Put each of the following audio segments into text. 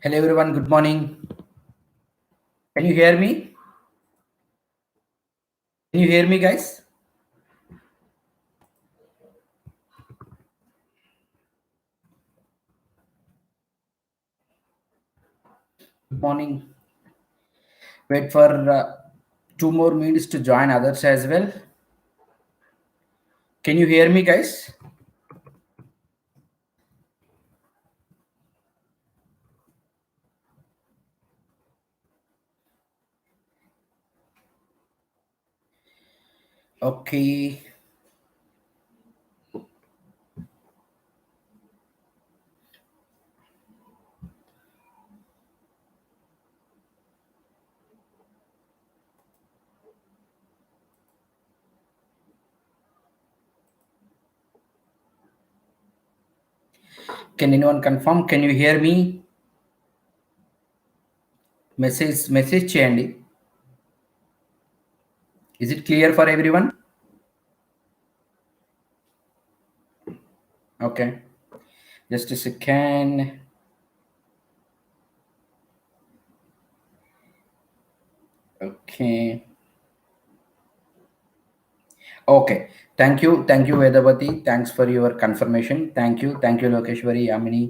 Hello everyone, good morning. Can you hear me? Can you hear me, guys? Good morning. Wait for 2 more minutes to join others as well. Can you hear me, guys? Okay. Can anyone confirm? Can you hear me? Message చేయండి. Is it clear for everyone? Okay. Just a second. Okay. Okay. Thank you, Vedavati. Thanks for your confirmation. Thank you, Lokeshwari, Yamini,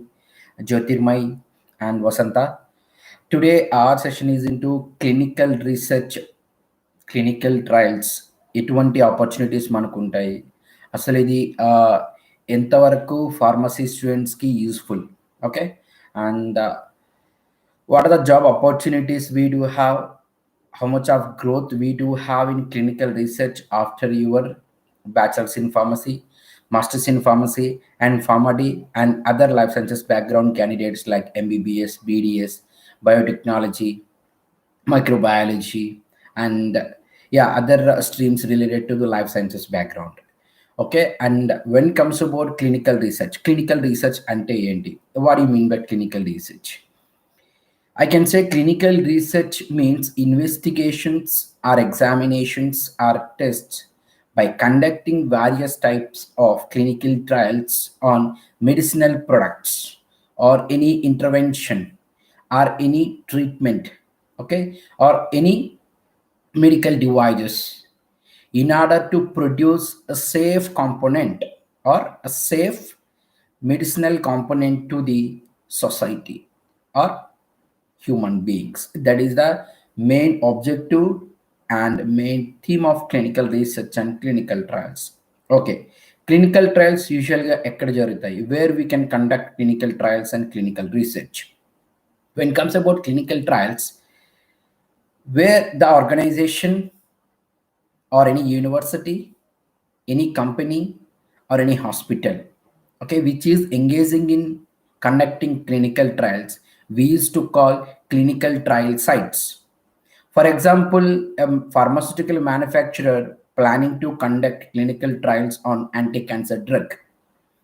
Jyotirmai, and Vasanta. Today, our session is into clinical research, clinical trials. ఎటువంటి opportunities మనకు ఉంటాయి, అసలు ఇది ఎంతవరకు pharmacy స్టూడెంట్స్కి useful, okay, and what are the job opportunities we do have, how much of growth we do have in clinical research after your bachelor's in pharmacy, master's in pharmacy, and pharmad and other life sciences background candidates like mbbs, bds, biotechnology, microbiology, and yeah, other streams related to the life sciences background. Okay, and when it comes about clinical research ante enti, what do you mean by clinical research? I can say clinical research means investigations or examinations or tests by conducting various types of clinical trials on medicinal products or any intervention or any treatment, okay, or any medical devices in order to produce a safe component or a safe medicinal component to the society or human beings. That is the main objective and main theme of clinical research and clinical trials. Okay, clinical trials usually ekkada jarugutayi, where we can conduct clinical trials and clinical research. When it comes about clinical trials, where the organization or any university, any company, or any hospital, okay, which is engaging in conducting clinical trials, we used to call clinical trial sites. For example, a pharmaceutical manufacturer planning to conduct clinical trials on anti-cancer drug,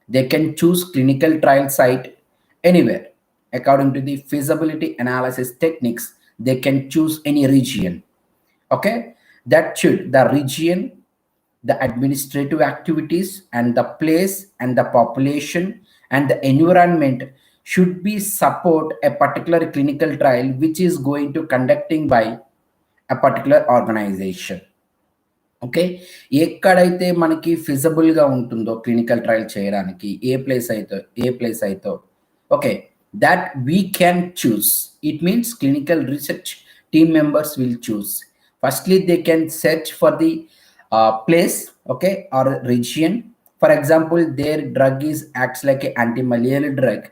they can choose clinical trial site anywhere. According to the feasibility analysis techniques, they can choose any region. Okay, that should the region, the administrative activities, and the place and the population and the environment should be support a particular clinical trial which is going to conducting by a particular organization. Okay, ఎక్కడైతే మనకి ఫిజబుల్గా ఉంటుందో clinical trial చేయడానికి, ఏ place అయితే okay, that we can choose. It means clinical research team members will choose. Firstly, they can search for the place, okay, or region. For example, their drug is acts like an anti-malarial drug.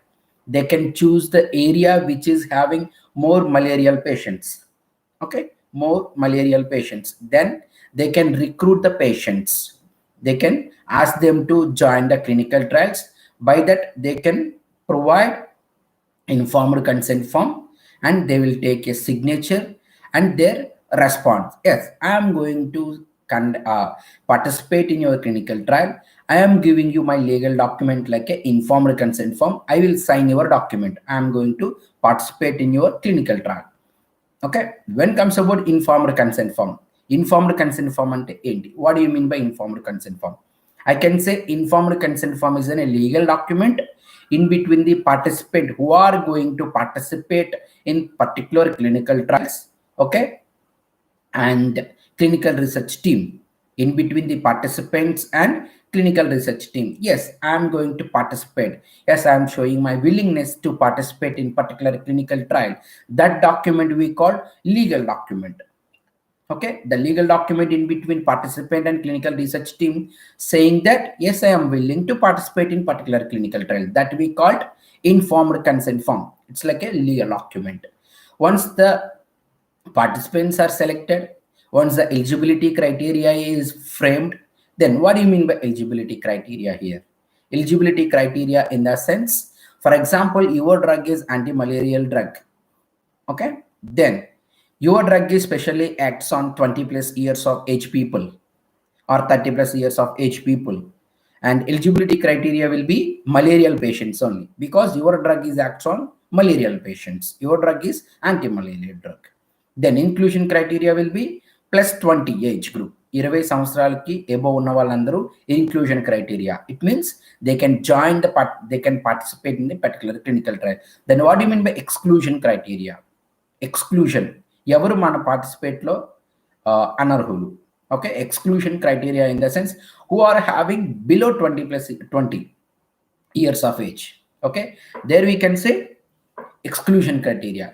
They can choose the area which is having more malarial patients. Okay, more malarial patients. Then they can recruit the patients. They can ask them to join the clinical trials. By that, they can provide informed consent form, and they will take a signature and their response. Yes, I am going to participate in your clinical trial. I am giving you my legal document like a informed consent form. I will sign your document. I am going to participate in your clinical trial. Okay, when comes about informed consent form ante enti, what do you mean by informed consent form? I can say informed consent form is a legal document in between the participant who are going to participate in particular clinical trials, okay, and clinical research team. In between the participants and clinical research team, yes, I am going to participate, yes, I am showing my willingness to participate in particular clinical trial. That document we call legal document. Okay, the legal document in between participant and clinical research team saying that yes, I am willing to participate in particular clinical trial, that we called informed consent form. It's like a legal document. Once the participants are selected, once the eligibility criteria is framed, then what do you mean by eligibility criteria here? Eligibility criteria in the sense, for example, your drug is anti-malarial drug, okay, then your drug is specially acts on 20 plus years of age people or 30 plus years of age people, and eligibility criteria will be malarial patients only, because your drug is acts on malarial patients, your drug is anti-malarial drug. Then inclusion criteria will be plus 20 age group, 20 సంవత్సరాలకి above ఉన్న వాళ్ళందరూ inclusion criteria. It means they can join the part, they can participate in the particular clinical trial. Then what do you mean by exclusion criteria? Exclusion, ఎవరు మన participate లో అనర్హులు. Okay, exclusion criteria in the sense who are having below 20 plus 20 years of age. Okay, there we can say exclusion criteria.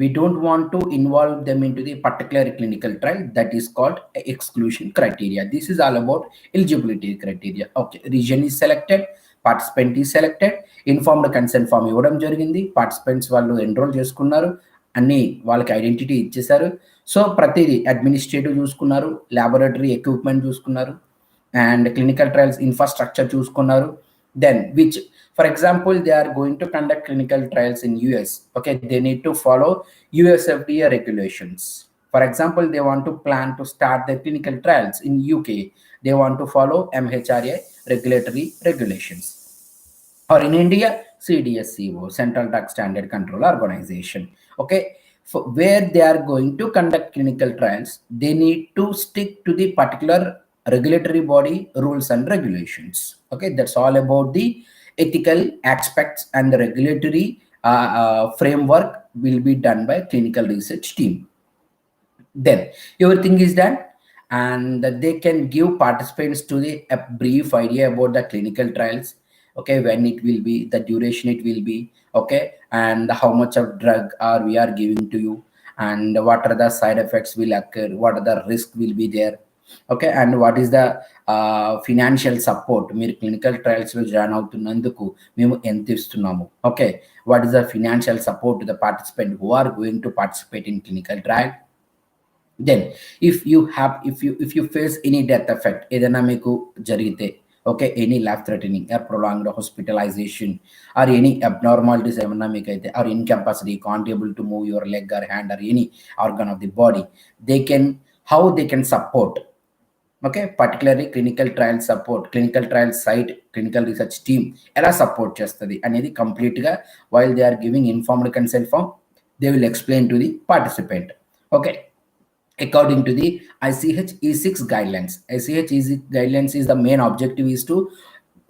We don't want to involve them into the particular clinical trial, that is called exclusion criteria. This is all about eligibility criteria. Okay, region is selected, participant is selected, informed consent form ఇవ్వడం జరిగింది, participants వాళ్ళు enrol చేసుకున్నారు, అన్ని వాళ్ళకి identity ఇచ్చేసారు. So ప్రతిదీ administrative చూసుకున్నారు, laboratory equipment చూసుకున్నారు, అండ్ క్లినికల్ ట్రయల్స్ ఇన్ఫ్రాస్ట్రక్చర్ చూసుకున్నారు. Then which, for example, they are going to conduct clinical trials in US, okay, they need to follow US FDA regulations. For example, they want to plan to start their clinical trials in UK, they want to follow MHRA regulatory regulations. Or in India, CDSCO, Central Drug Standard Control Organization. Okay, where they are going to conduct clinical trials, they need to stick to the particular regulatory body rules and regulations. Okay, that's all about the ethical aspects, and the regulatory framework will be done by clinical research team. Then everything is done, and they can give participants to the a brief idea about the clinical trials. Okay, when it will be, the duration it will be, okay, and how much of drug are we are giving to you, and what are the side effects will occur, what are the risk will be there, okay, and what is the financial support, మీరు clinical trials లో join అవుతున్నందుకు మేము ఎంత ఇస్తున్నాము, okay, what is the financial support to the participant who are going to participate in clinical trial. Then if you face any death effect, ఏదైనా మీకు జరిగితే, okay, any life threatening or prolonged hospitalization, or any abnormalities ఏమన్నా మీకు అయితే, or incapacity, can't able to move your leg or hand or any organ of the body, they can, how they can support, okay, particularly clinical trial support, clinical trial site, clinical research team ఎలా support చేస్తుంది అనేది complete గా while they are giving informed consent form, they will explain to the participant. Okay, according to the ICH E6 guidelines. ICH E6 guidelines is the main objective is to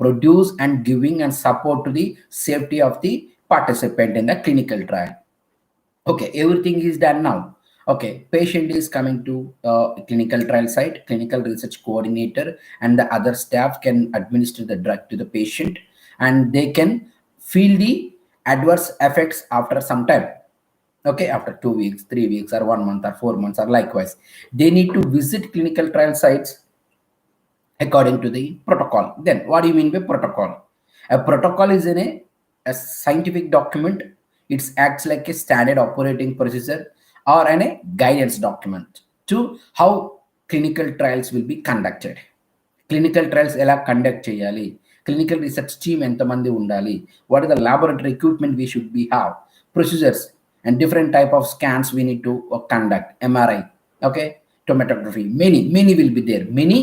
produce and giving and support to the safety of the participant in the clinical trial. Okay, everything is done now. Okay, patient is coming to clinical trial site, clinical research coordinator and the other staff can administer the drug to the patient, and they can feel the adverse effects after some time. Okay, after 2 weeks, 3 weeks, or 1 month, or 4 months, or likewise, they need to visit clinical trial sites according to the protocol. Then what do you mean by protocol? A protocol is a scientific document. It acts like a standard operating procedure or a guidance document to how clinical trials will be conducted. Clinical trials ఎలా conduct చేయాలి, clinical research team ఎంతమంది ఉండాలి, what are the laboratory equipment we should be have, procedures and different type of scans we need to conduct, MRI, okay, tomography, many will be there, many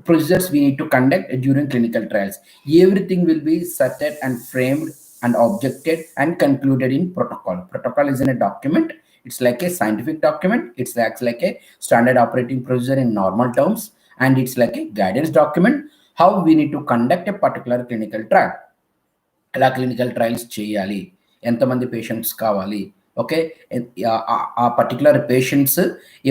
procedures we need to conduct during clinical trials. Everything will be settled and framed and objected and concluded in protocol. Protocol is in a document, it's like a scientific document, it acts like a standard operating procedure in normal terms, and it's like a guidance document how we need to conduct a particular clinical trial. ఎలా clinical trials చేయాలి, ఎంతమంది patients కావాలి, okay, ఆ particular patients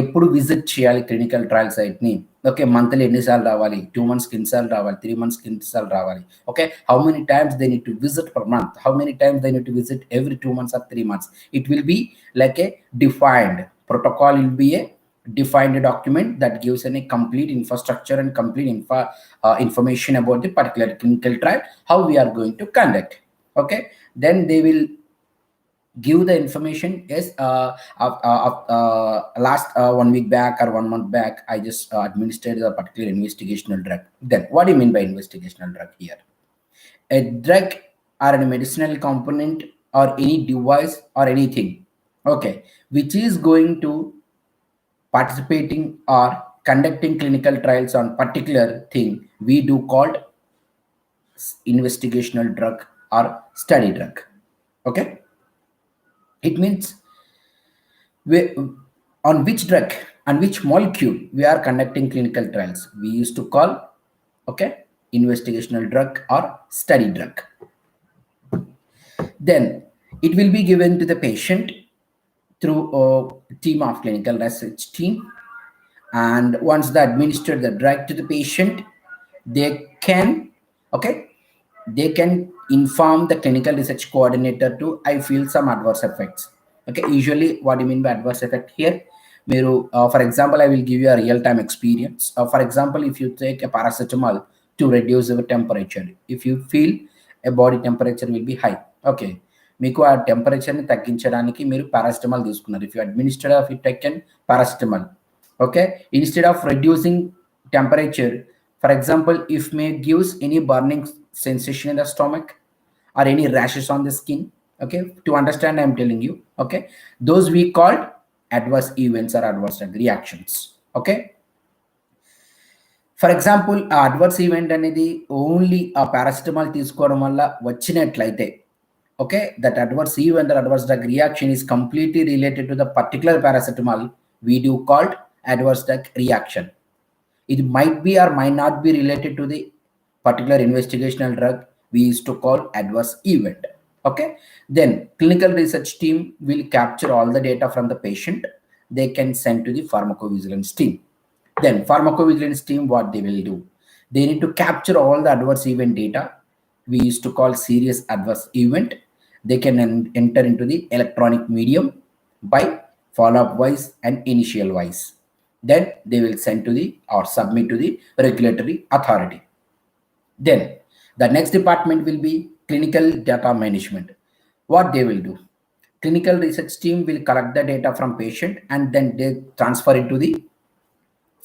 ఎప్పుడు visit చేయాలి clinical trial సైట్ని, okay, monthly ఎన్నిసార్లు రావాలి, 2 monthsకి ఎన్నిసార్లు రావాలి, 3 monthsకి ఎన్నిసార్లు రావాలి, okay, how many times they need to visit per month, how many times they need to visit every 2 months or 3 months. It will be like a defined protocol, will be a defined document that gives any complete infrastructure and complete information about the particular clinical trial, how we are going to conduct. Okay, then they will give the information. Yes, last 1 week back or 1 month back, I just administered a particular investigational drug. Then what do you mean by investigational drug here? A drug or a medicinal component or any device or anything, okay, which is going to participating or conducting clinical trials on particular thing, we do called investigational drug or study drug. Okay, it means we, on which drug and which molecule we are conducting clinical trials, we used to call, okay, investigational drug or study drug. Then it will be given to the patient through a team of clinical research team, and once they administer the drug to the patient, they can, okay, they can inform the clinical research coordinator to, I feel some adverse effects. Okay, usually what do you mean by adverse effect here? For example, I will give you a real-time experience. For example, if you take a paracetamol to reduce your temperature, if you feel a body temperature will be high, okay, మీకు ఆ టెంపరేచర్ని తగ్గించడానికి మీరు paracetamol తీసుకున్నారు. If you administered of you taken paracetamol, okay, instead of reducing temperature, for example, if may gives any burning sensation in the stomach or any rashes on the skin, okay, to understand I'm telling you, okay, those we called adverse events or adverse reactions. Okay, for example ఆ adverse event అనేది only ఆ paracetamol తీసుకోవడం వల్ల వచ్చినట్లయితే, okay, that adverse event or adverse drug reaction is completely related to the particular paracetamol, we do called adverse drug reaction. It might be or might not be related to the particular investigational drug, we used to call adverse event. Okay, then clinical research team will capture all the data from the patient, they can send to the pharmacovigilance team. Then pharmacovigilance team, what they will do, they need to capture all the adverse event data, we used to call serious adverse event. They can enter into the electronic medium by follow-up wise and initial wise. Then they will send to the or submit to the regulatory authority. Then the next department will be clinical data management. What they will do, clinical research team will collect the data from patient and then they transfer it to the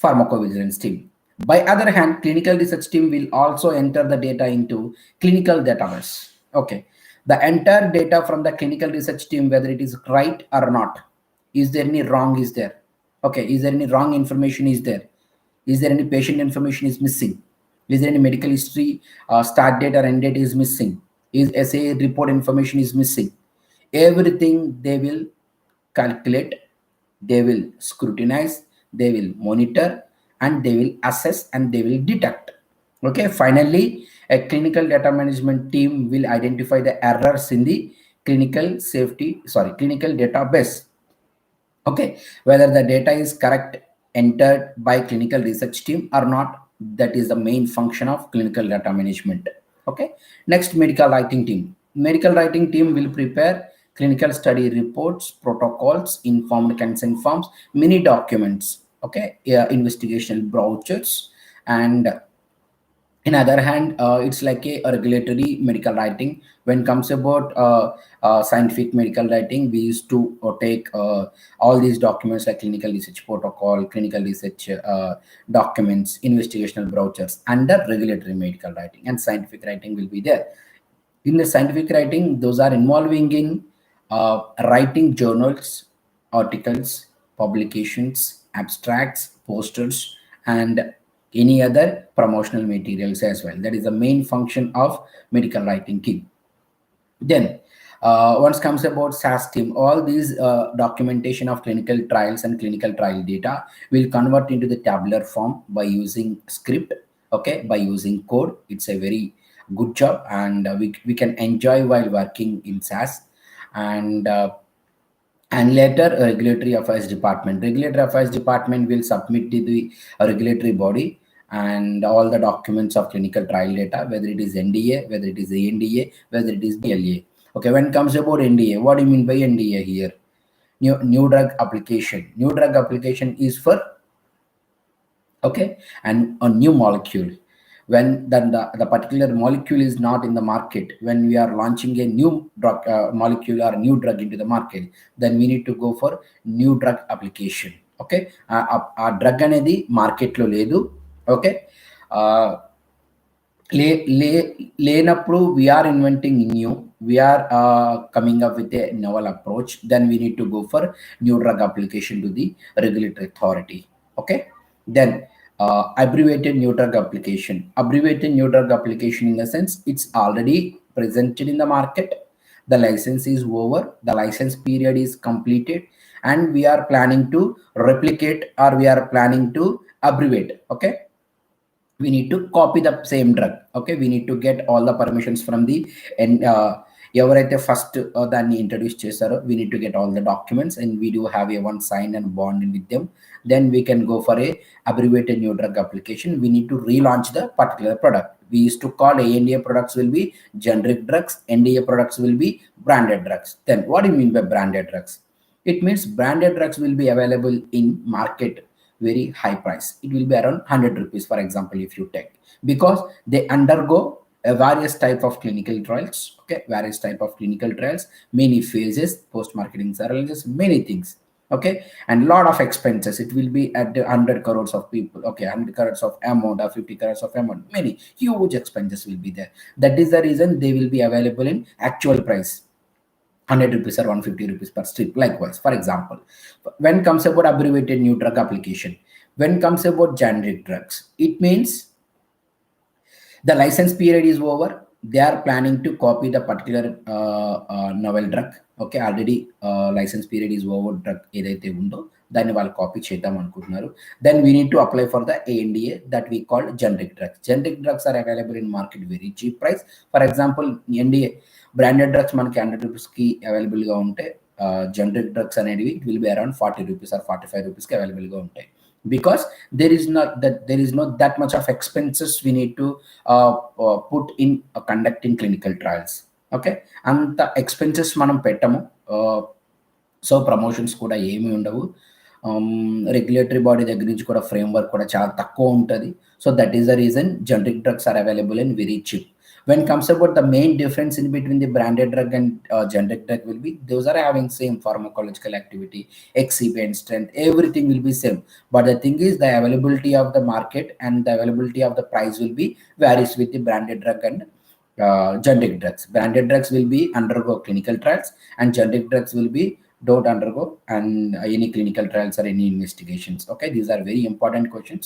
pharmacovigilance team. By other hand, clinical research team will also enter the data into clinical database. Okay, the entire data from the clinical research team, whether it is right or not, is there any wrong is there, okay, is there any wrong information is there, is there any patient information is missing, is there any medical history start date or end date is missing, is SA report information is missing, everything they will calculate, they will scrutinize, they will monitor, and they will assess and they will detect. Okay, finally a clinical data management team will identify the errors in the clinical database. Okay, whether the data is correct entered by clinical research team or not, that is the main function of clinical data management. Okay, next, medical writing team. Medical writing team will prepare clinical study reports, protocols, informed consent forms, many documents, okay, investigational brochures, and in other hand, it's like a regulatory medical writing. When comes about scientific medical writing, we used to take all these documents like clinical research protocol, clinical research documents, investigational brochures under regulatory medical writing, and scientific writing will be there. In the scientific writing, those are involving in writing journals, articles, publications, abstracts, posters, and any other promotional materials as well. That is the main function of medical writing team. Then once comes about SAS team, all these documentation of clinical trials and clinical trial data will convert into the tabular form by using script Okay, by using code, it's a very good job, and we can enjoy while working in SaaS. And uh, and later regulatory affairs department will submit to the regulatory body and all the documents of clinical trial data, whether it is NDA, whether it is ANDA, whether it is BLA. Okay, when it comes about NDA, what do you mean by NDA here? New drug application. New drug application is for, okay, and a new molecule. When then the particular molecule is not in the market, when we are launching a new drug molecule or new drug into the market, then we need to go for new drug application. Okay, ఆ drug అనేది మార్కెట్లో లేదు. Okay, లేనప్పుడు we are inventing new, we are coming up with a novel approach, then we need to go for new drug application to the regulatory authority. Okay, then abbreviated new drug application. Abbreviated new drug application, in the sense, it's already presented in the market, the license is over, the license period is completed, and we are planning to replicate, or we are planning to abbreviate. Okay, we need to copy the same drug. Okay, we need to get all the permissions from the, and ఎవరైతే first దాన్ని introduce చేశారో, we need to get all the documents, and we do have a one sign and bond with them. Then we can go for a abbreviated new drug application. We need to relaunch the particular product. We used to call ANDA products will be generic drugs, NDA products will be branded drugs. Then what do you mean by branded drugs? It means branded drugs will be available in market very high price. It will be around 100 rupees, for example, if you take, because they undergo a various type of clinical trials. Okay, various type of clinical trials, many phases, post marketing surveillance, many things. Okay, and lot of expenses. It will be at the 100 crores of people. Okay, 100 crores of amount or 50 crores of amount, many huge expenses will be there. That is the reason they will be available in actual price, 100 rupees or 150 rupees per strip. Likewise, for example, when comes about abbreviated new drug application, when comes about generic drugs, it means the license period is over, they are planning to copy the particular novel drug. Okay, already license period is over, drug ఏదైతే ఉందో దాన్ని వాళ్ళు copy చేద్దాం అనుకుంటున్నారు. Then we need to apply for the ANDA, that we call generic drugs. Generic drugs are available in market very cheap price. For example, NDA branded drugs మనకి 100 రూపీస్కి అవైలబుల్గా ఉంటే, జనరిక్ డ్రగ్స్ అనేవి it will be around 40 rupees or 45 రూపీస్కి అవైలబుల్గా ఉంటాయి, because there is not that much of expenses we need to put in conducting clinical trials. Okay, అంత expenses మనం పెట్టము. సో ప్రమోషన్స్ కూడా ఏమీ ఉండవు. రెగ్యులేటరీ బాడీ దగ్గర నుంచి కూడా ఫ్రేమ్వర్క్ కూడా చాలా తక్కువ ఉంటుంది. So that is the reason generic drugs are available in very cheap. When comes about the main difference in between the branded drug and generic drug will be, those are having same pharmacological activity, excipient strength, everything will be same. But the thing is, the availability of the market and the availability of the price will be varies with the branded drug and generic drugs. Branded drugs will be undergo clinical trials, and generic drugs will be don't undergo and any clinical trials or any investigations. Okay, these are very important questions.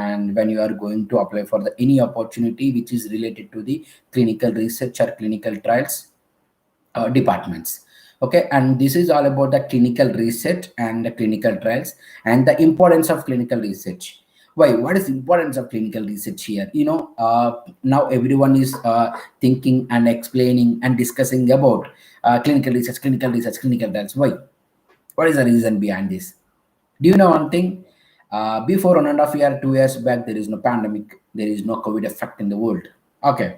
And when you are going to apply for the any opportunity which is related to the clinical research or clinical trials departments. Okay, and this is all about the clinical research and the clinical trials and the importance of clinical research. Why? What is the importance of clinical research here? Now everyone is thinking and explaining and discussing about clinical research, clinical trials. Why? What is the reason behind this? Do you know one thing? Before 1.5 year, 2 years back, there is no pandemic, there is no COVID effect in the world. Okay,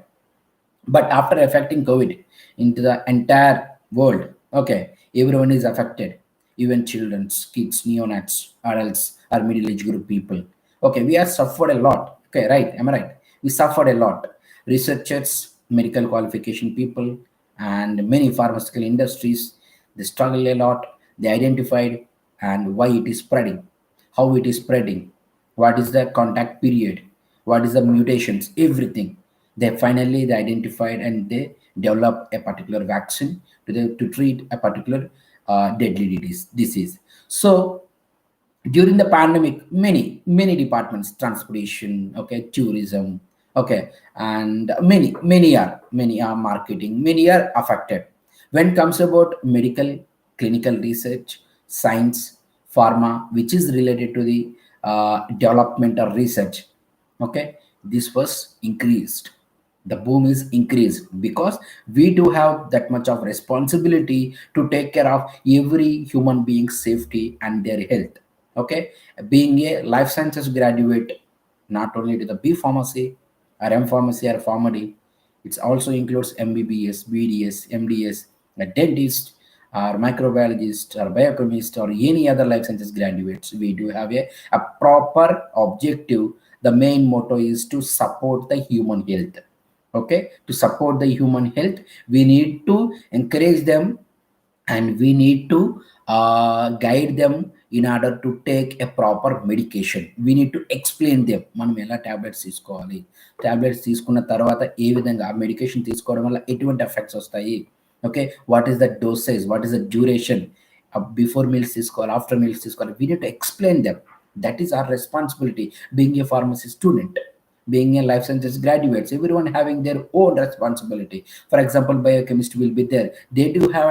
but after affecting COVID into the entire world, okay, everyone is affected, even children, kids, neonates, adults, or middle age group people. Okay, we have suffered a lot. Okay, right, am I right? We suffered a lot. Researchers, medical qualification people, and many pharmaceutical industries, they struggle a lot. They identified and why it is spreading, how it is spreading, what is the contact period, what is the mutations, everything. They identified and they develop a particular vaccine to treat a particular deadly disease. So during the pandemic, many departments, transportation, okay, tourism, okay, and many are marketing, many are affected. When comes about medical, clinical research, science, pharma, which is related to the development or research, okay, this was increased. The boom is increased because we do have that much of responsibility to take care of every human being's safety and their health. Okay, being a life sciences graduate, not only to the B pharmacy or M pharmacy or pharmacy, it also includes MBBS, BDS, MDS, a dentist, or microbiologist, or biochemist, or any other life sciences graduates. We do have a proper objective. The main motto is to support the human health. Okay, to support the human health, we need to encourage them, and we need to guide them in order to take a proper medication. We need to explain them మనం ఎలా tablets తీసుకోవాలి, tablets తీసుకున్న తర్వాత ఏ విధంగా ఆ medication తీసుకోవడం వల్ల ఎటువంటి ఎఫెక్ట్స్ వస్తాయి. Okay, what is the dosage, what is the duration, before meals తీసుకోవాలి, ఆఫ్టర్ మీల్స్ తీసుకోవాలి. We need to explain them. That is our responsibility being a pharmacy student, being a life sciences graduates, everyone having their own responsibility. For example, biochemist will be there. They do have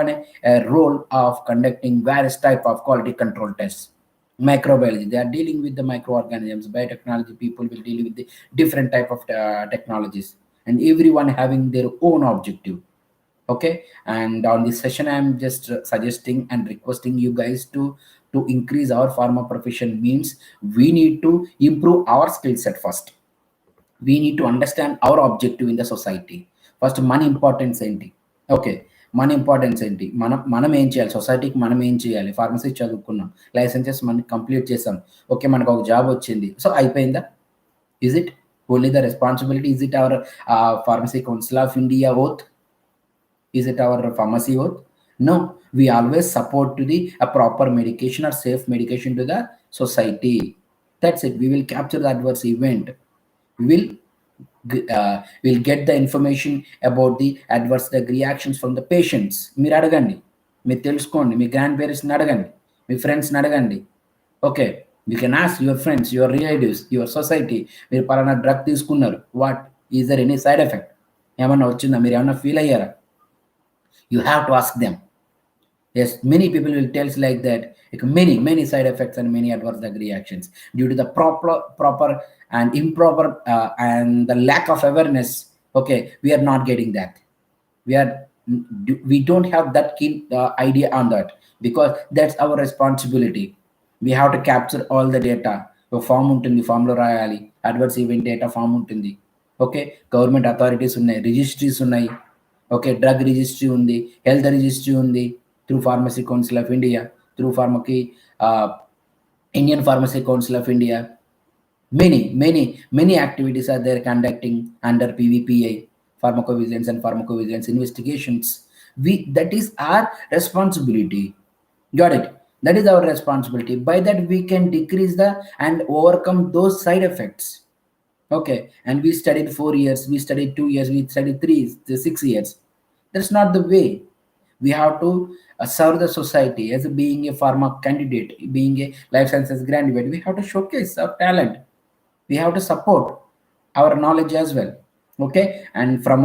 a role of conducting various type of quality control tests. Microbiology, they are dealing with the microorganisms. Biotechnology people will deal with the different type of technologies, and everyone having their own objective. Okay, and on this session I am just suggesting and requesting you guys to increase our pharma profession means we need to improve our skill set first. We need to understand our objective in the society. First మన importance ఏంటి? Okay, మన importance ఏంటి, మనం ఏం చేయాలి, సొసైటీకి మనం ఏం చేయాలి. ఫార్మసీ చదువుకున్నాం, లైసెన్సెస్ మనం కంప్లీట్ చేసాం, ఓకే, మనకు ఒక జాబ్ వచ్చింది, సో అయిపోయిందా? Is it only the responsibility? Is it our pharmacy council of India oath? Is it our pharmacy oath? No, we always support to the a proper medication or safe medication to the society. That's it. We will capture the adverse event. We will get the information about the adverse drug reactions from the patients. మీరు అడగండి, మీరు తెలుసుకోండి, మీ grand పేరెంట్స్ని అడగండి, మీ ఫ్రెండ్స్ని అడగండి. Okay, you can ask your friends, your relatives, your society. మీరు పలానా డ్రగ్ తీసుకున్నారు, what is there any side effect? ఏమన్నా వచ్చిందా? మీరు ఏమన్నా ఫీల్ అయ్యారా? You have to ask them. Yes, many people will tell us like that, like many side effects and many adverse drug reactions due to the proper and improper and the lack of awareness. Okay, we are not getting that. we are we don't have that keen idea on that, because that's our responsibility. We have to capture all the data. ఒక form ఉంటుంది, ఫామ్లో రాయాలి, adverse event data form ఉంటుంది. Okay, government authorities ఉన్నాయి, registries ఉన్నాయి. Okay, drug registry ఉంది, health registry ఉంది, through pharmacy council of India, through Indian pharmacy council of India. Many activities are there conducting under PVPI, pharmacovigilance and pharmacovigilance investigations. That is our responsibility. Got it? That is our responsibility. By that we can decrease the and overcome those side effects. Okay, and we studied 4 years, we studied 2 years, we studied 6 years. That's not the way. We have to serve the society as being a pharma candidate, being a life sciences graduate. We have to showcase our talent. We have to support our knowledge as well. Okay, and from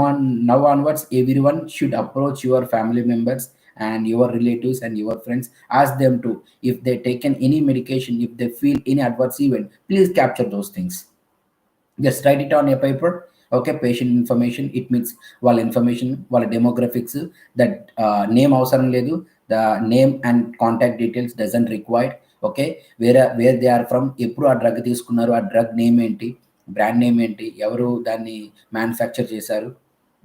now onwards, everyone should approach your family members and your relatives and your friends. Ask them to, if they taken any medication, if they feel any adverse event, please capture those things. Just write it on a paper. Okay, patient information, it means వాళ్ళ information, వాళ్ళ demographics, that name అవసరం లేదు, the name and contact details doesn't required. Okay, where they are from, ఎప్పుడు ఆ drug తీసుకున్నారు, ఆ drug name ఏంటి, brand name ఏంటి, ఎవరు దాన్ని మ్యానుఫ్యాక్చర్ చేశారు.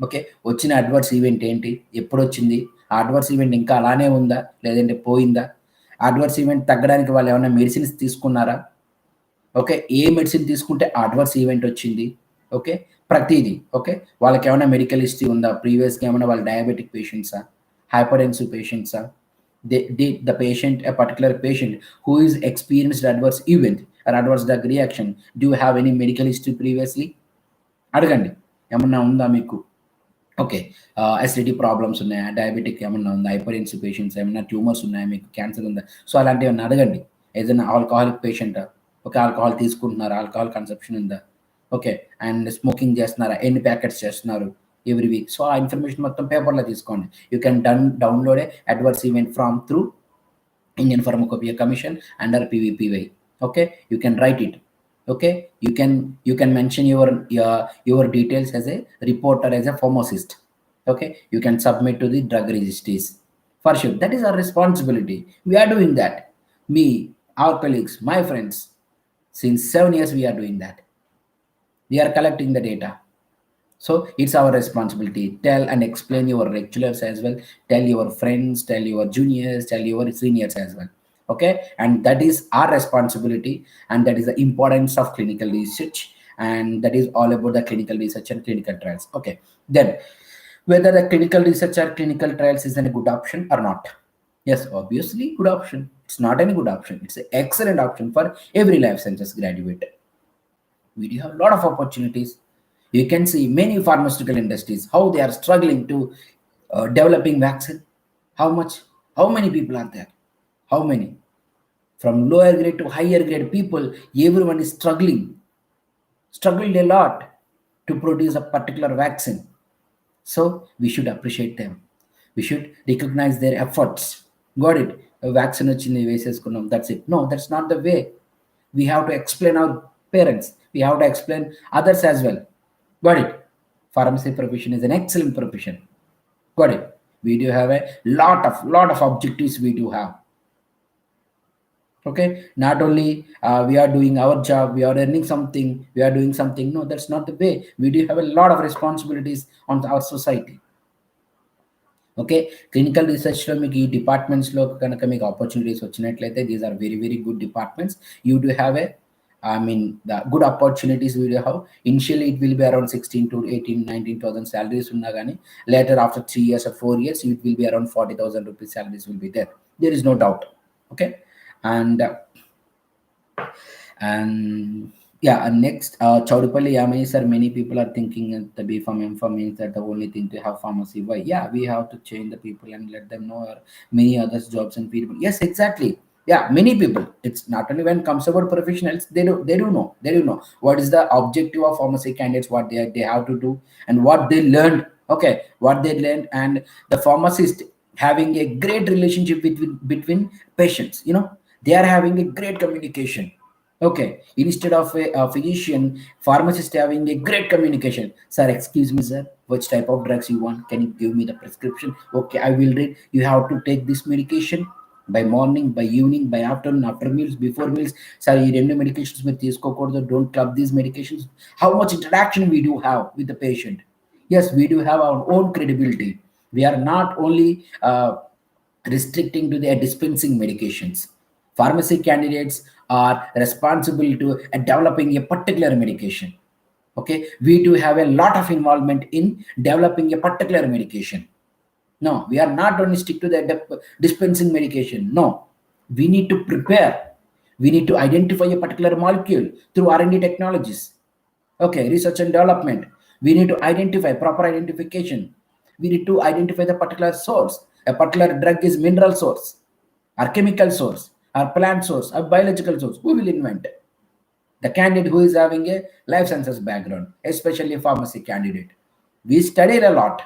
ఓకే, వచ్చిన అడ్వర్స్ ఈవెంట్ ఏంటి, ఎప్పుడు వచ్చింది, ఆ అడ్వర్స్ ఈవెంట్ ఇంకా అలానే ఉందా లేదంటే పోయిందా, అడ్వర్స్ ఈవెంట్ తగ్గడానికి వాళ్ళు ఏమైనా మెడిసిన్స్ తీసుకున్నారా, ఓకే, ఏ మెడిసిన్ తీసుకుంటే అడ్వర్స్ ఈవెంట్ వచ్చింది. ఓకే, ప్రతిదీ. ఓకే, వాళ్ళకి ఏమైనా మెడికల్ హిస్టరీ ఉందా, ప్రీవియస్గా ఏమైనా వాళ్ళు డయాబెటిక్ పేషెంట్సా, హైపర్టెన్సివ్ పేషెంట్సా, the patient, a particular patient who is experienced adverse event or adverse drug reaction, do you have any medical history previously? అడగండి, ఏమన్నా ఉందా మీకు. ఓకే, అసిడిటీ ప్రాబ్లమ్స్ ఉన్నాయా, డయాబెటిక్ ఏమన్నా ఉందా, హైపర్టెన్సివ్ పేషెంట్స్ ఏమన్నా ట్యూమర్స్ ఉన్నాయా, మీకు క్యాన్సర్ ఉందా, సో అలాంటివి ఏమన్నా అడగండి. ఏదైనా ఆల్కహాలిక్ పేషెంటా, ఓకే, ఆల్కహాల్ తీసుకుంటున్నారా, ఆల్కహాల్ కన్సప్షన్ ఉందా, ఓకే, అండ్ స్మోకింగ్ చేస్తున్నారా, ఎన్ని ప్యాకెట్స్ చేస్తున్నారు ఎవ్రీ వీక్. సో ఆ ఇన్ఫర్మేషన్ మొత్తం పేపర్లో తీసుకోండి. You can download A adverse event from through Indian pharmacopoeia commission under PVPY. Okay, you can write it. Okay, you can mention your details as a reporter, as a pharmacist. Okay, you can submit to the drug registries for sure. That is our responsibility. We are doing that. Me, our colleagues, my friends, since 7 years we are doing that. We are collecting the data. So it's our responsibility. Tell and explain your regulars as well. Tell your friends, tell your juniors, tell your seniors as well. Okay, and that is our responsibility, and that is the importance of clinical research, and that is all about the clinical research and clinical trials. Okay, then whether the clinical research or clinical trials is a good option or not. Yes, obviously good option. It's not any good option. It's an excellent option for every life sciences graduate. We do have a lot of opportunities. You can see many pharmaceutical industries how they are struggling to developing vaccine. How much? How many people are there? How many? From lower grade to higher grade people, everyone is struggled a lot to produce a particular vaccine. So we should appreciate them. We should recognize their efforts. Got it? A vaccine వచ్చింది వేసేసుకున్నాం. That's it. No, that's not the way. We have to explain our parents. We have to explain others as well. Got it? Pharmacy profession is an excellent profession. Got it? We do have a lot of objectives we do have. Okay, not only we are doing our job, we are earning something, we are doing something. No, that's not the way. We do have a lot of responsibilities on our society. Okay, clinical రీసెర్చ్లో మీకు ఈ డిపార్ట్మెంట్స్లో కనుక మీకు opportunities వచ్చినట్లయితే these are very very good departments. You do have a the good opportunities we do have. Initially it will be around 16 to 18 19,000 salaries uన్నా కానీ later after 3 years or 4 years it will be around 40,000 rupees salaries will be there. There is no doubt. Okay, and and yeah, and next, Chaudapalli Yamani sir, many people are thinking that the B Pharm M Pharm means that the only thing to have pharmacy. Why? Yeah, we have to change the people and let them know many other jobs and people. Yes, exactly. Yeah, many people. It's not only when it comes about professionals, they do know what is the objective of pharmacy candidates, what they have to do, and what they learned. Okay, what they learned, and the pharmacist having a great relationship between patients. They are having a great communication. Okay, instead of a physician, pharmacist having a great communication. Sir, excuse me, sir, which type of drugs you want? Can you give me the prescription? Okay, I will read. You have to take this medication by morning, by evening, by afternoon, after meals, before meals. Sir, you రెండు medications మీరు తీసుకోకూడదు. Don't club these medications. How much interaction we do have with the patient? Yes, we do have our own credibility. We are not only restricting to the dispensing medications. Pharmacy candidates are responsible to developing a particular medication. Okay, we do have a lot of involvement in developing a particular medication. No, we are not only stick to the dispensing medication. No, we need to prepare. We need to identify a particular molecule through R&D technologies. Okay, research and development. We need to identify proper identification. We need to identify the particular source. A particular drug is mineral source, or chemical source, or plant source, or biological source. Who will invent? The candidate who is having a life sciences background, especially a pharmacy candidate. We studied a lot.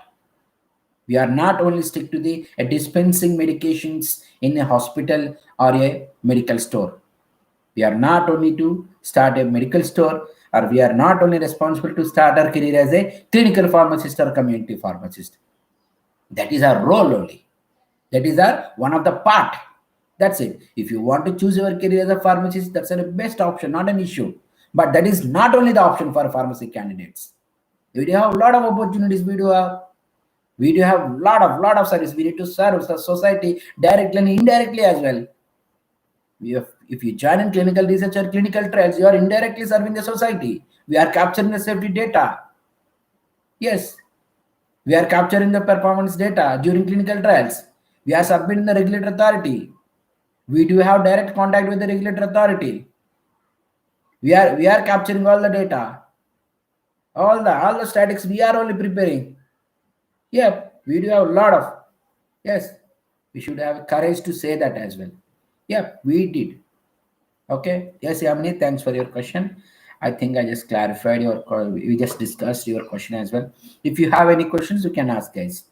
We are not only stick to the dispensing medications in a hospital or a medical store. We are not only to start a medical store, or we are not only responsible to start our career as a clinical pharmacist or community pharmacist. That is our role only. That is our one of the part. That's it. If you want to choose your career as a pharmacist, that's the best option, not an issue. But that is not only the option for pharmacy candidates. We do have a lot of opportunities. We do have lot of service. We need to serve the society directly and indirectly as well. If you join in clinical research or clinical trials, you are indirectly serving the society. We are capturing the safety data. Yes, we are capturing the performance data during clinical trials. We are submitting the regulatory authority. We do have direct contact with the regulatory authority. We are capturing all the data, all the statics. We are only preparing. Yep, we do have a lot of. Yes, we should have courage to say that as well. Yep, we did. Okay. Yes, Yamini, thanks for your question. I think I just clarified your. We just discussed your question as well. If you have any questions, you can ask, guys.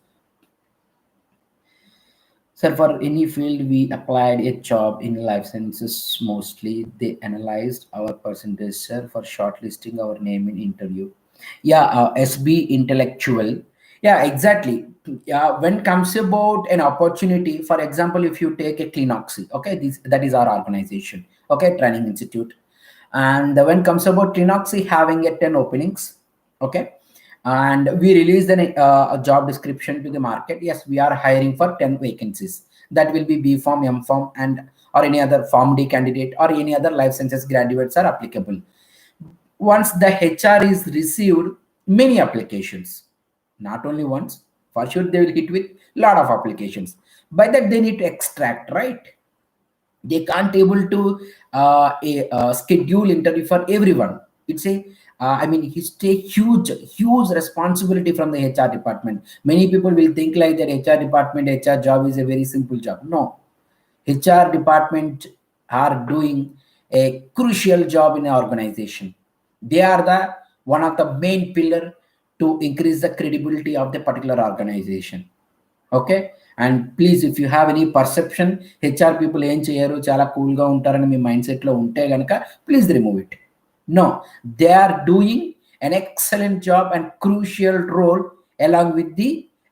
Sir, for any field we applied a job in life sciences mostly, they analyzed our percentage, sir, for shortlisting our name in interview. Yeah, SB intellectual. Yeah, exactly. Yeah, when comes about an opportunity, for example, if you take a Clinoxy, okay, this that is our organization, okay, training institute, and when comes about Clinoxy having a 10 openings, okay, and we released a job description to the market. Yes, we are hiring for 10 vacancies. That will be B Farm, M Farm, and or any other Farm D candidate or any other life sciences graduates are applicable. Once the HR is received many applications, not only once, for sure they will hit with lot of applications. By that they need to extract, right? They can't able to schedule interview for everyone. It's a I mean, it's a huge responsibility from the HR department. Many people will think like that HR department, HR job is a very simple job. No, HR department are doing a crucial job in an organization. They are the one of the main pillar to increase the credibility of the particular organization. Okay, and please, if you have any perception HR people ఏం చేయరు చాలా కూల్గా ఉంటారని మీ mind సెట్లో ఉంటే గనక please remove it. No, they are doing an excellent job and crucial role along with the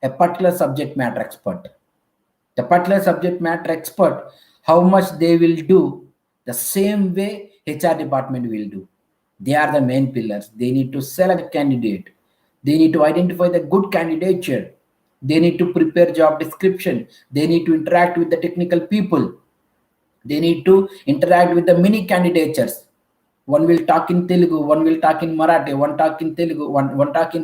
a particular subject matter expert. The particular subject matter expert, how much they will do, the same way HR department will do. They are the main pillars. They need to select candidate. They need to identify the good candidature. They need to prepare job description. They need to interact with the technical people. They need to interact with the many candidatures. One will talk in Telugu, one will talk in Marathi, one talk in Telugu, one talk in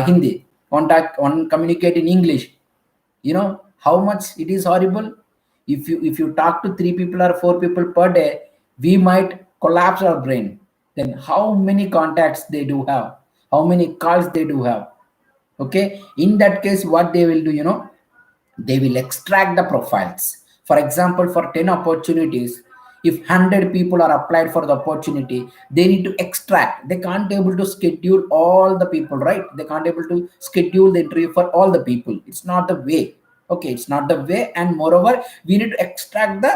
Hindi, one communicate in English. You know how much it is horrible. If you talk to three people or four people per day, we might collapse our brain. Then how many contacts they do have, how many calls they do have. Okay, in that case what they will do, they will extract the profiles. For example, for 10 opportunities, if 100 people are applied for the opportunity, they need to extract. They can't able to schedule all the people, right? They can't able to schedule the interview for all the people. It's not the way. Okay, it's not the way. And moreover, we need to extract the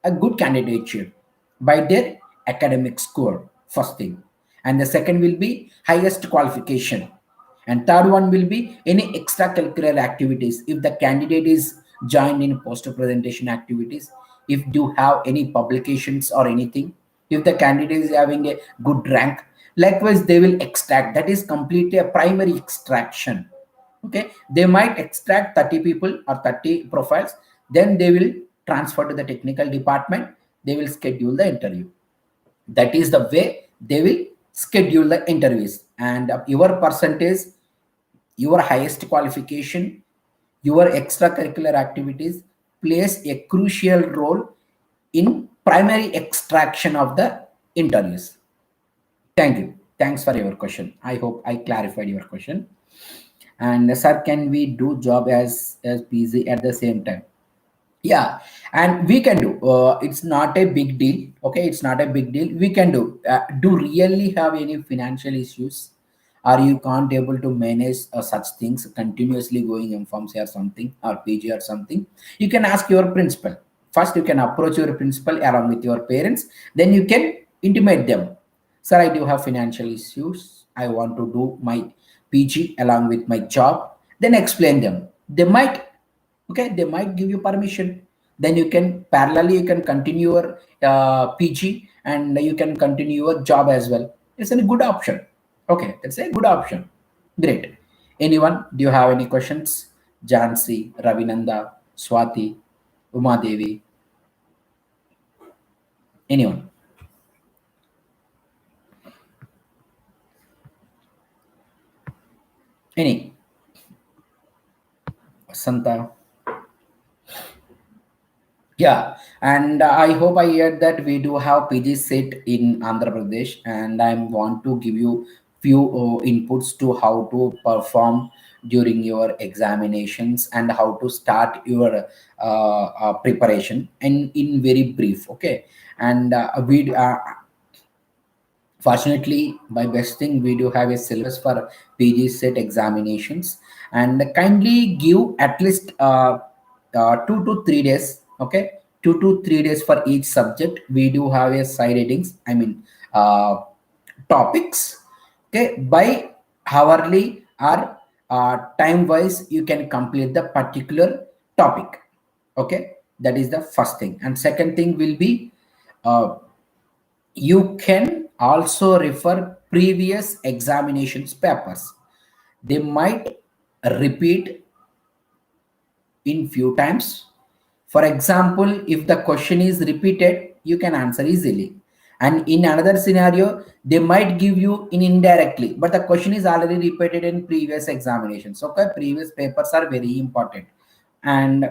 a good candidature by their academic score, first thing. And the second will be highest qualification, and third one will be any extracurricular activities. If the candidate is joined in poster presentation activities, if you have any publications or anything, if the candidate is having a good rank, likewise they will extract. That is completely a primary extraction. Okay, they might extract 30 people or 30 profiles, then they will transfer to the technical department. They will schedule the interview. That is the way they will schedule the interviews. And your percentage, your highest qualification, your extracurricular activities plays a crucial role in primary extraction of the interviews. Thank you. Thanks for your question. I hope I clarified your question. And sir, can we do job as PZ at the same time? Yeah, and we can do. It's not a big deal. Okay, it's not a big deal. We can do. Do really have any financial issues? Are you can't able to manage such things continuously going in forms or something or PG or something? You can ask your principal. First, you can approach your principal along with your parents. Then you can intimate them. Sir, I do have financial issues. I want to do my PG along with my job. Then explain them. They might, okay, they might give you permission. Then you can parallelly you can continue your PG and you can continue your job as well. It's a good option. Okay, that's a good option. Great. Anyone, do you have any questions? Jansi, Ravinanda, Swati, Uma Devi, anyone? Any? Santa? Yeah, and I hope I heard that we do have PG set in Andhra Pradesh, and I want to give you few inputs to how to perform during your examinations and how to start your preparation, and in very brief. Okay, and we fortunately, by best thing, we do have a syllabus for PG set examinations, and kindly give at least 2 to 3 days. Okay, 2 to 3 days for each subject. We do have a side headings. I mean, topics. Okay, by hourly or time wise, you can complete the particular topic. Okay, that is the first thing. And second thing will be, uh, you can also refer previous examinations papers. They might repeat in few times. For example, if the question is repeated, you can answer easily. And in another scenario, they might give you in indirectly, but the question is already repeated in previous examinations. Okay, previous papers are very important. And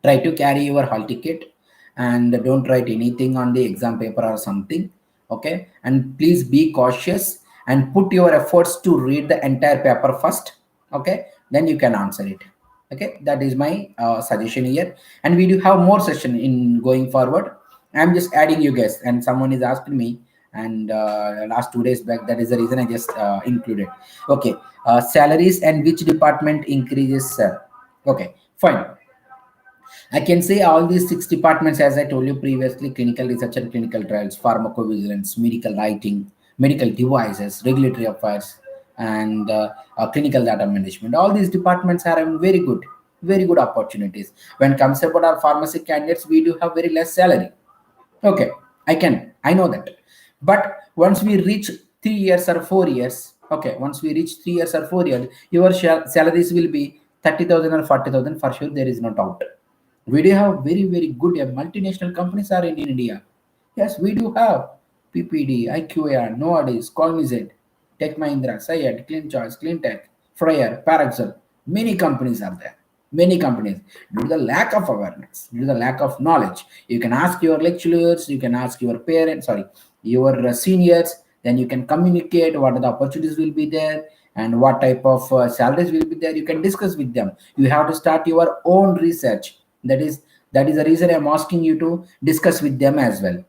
try to carry your hall ticket, and don't write anything on the exam paper or something. Okay, and please be cautious and put your efforts to read the entire paper first. Okay, then you can answer it. Okay, that is my suggestion here. And we do have more session in going forward. I'm just adding you guys, and someone is asking me, and last 2 days back, that is the reason I just included. Okay, salaries and which department increases, sir? Okay, fine. I can say all these 6 departments, as I told you previously: clinical research and clinical trials, pharmacovigilance, medical writing, medical devices, regulatory affairs, and clinical data management. All these departments are having very good opportunities. When comes about our pharmacy candidates, we do have very less salary. Okay, I know that. But once we reach 3 years or 4 years, okay, once we reach 3 years or 4 years, your salaries will be 30,000 or 40,000 for sure. There is no doubt. We do have very good multinational companies are in India. Yes, we do have PPD, IQAR, Novartis, Cognizant, Tech Mahindra, Syed, Clean Choice, Clean Tech, Fryer, Paraxel. Many companies are there. Many companies. Due to the lack of awareness, due to the lack of knowledge, you can ask your lecturers, you can ask your parents, sorry, your seniors. Then you can communicate what are the opportunities will be there, and what type of salaries will be there. You can discuss with them. You have to start your own research. That is the reason I'm asking you to discuss with them as well.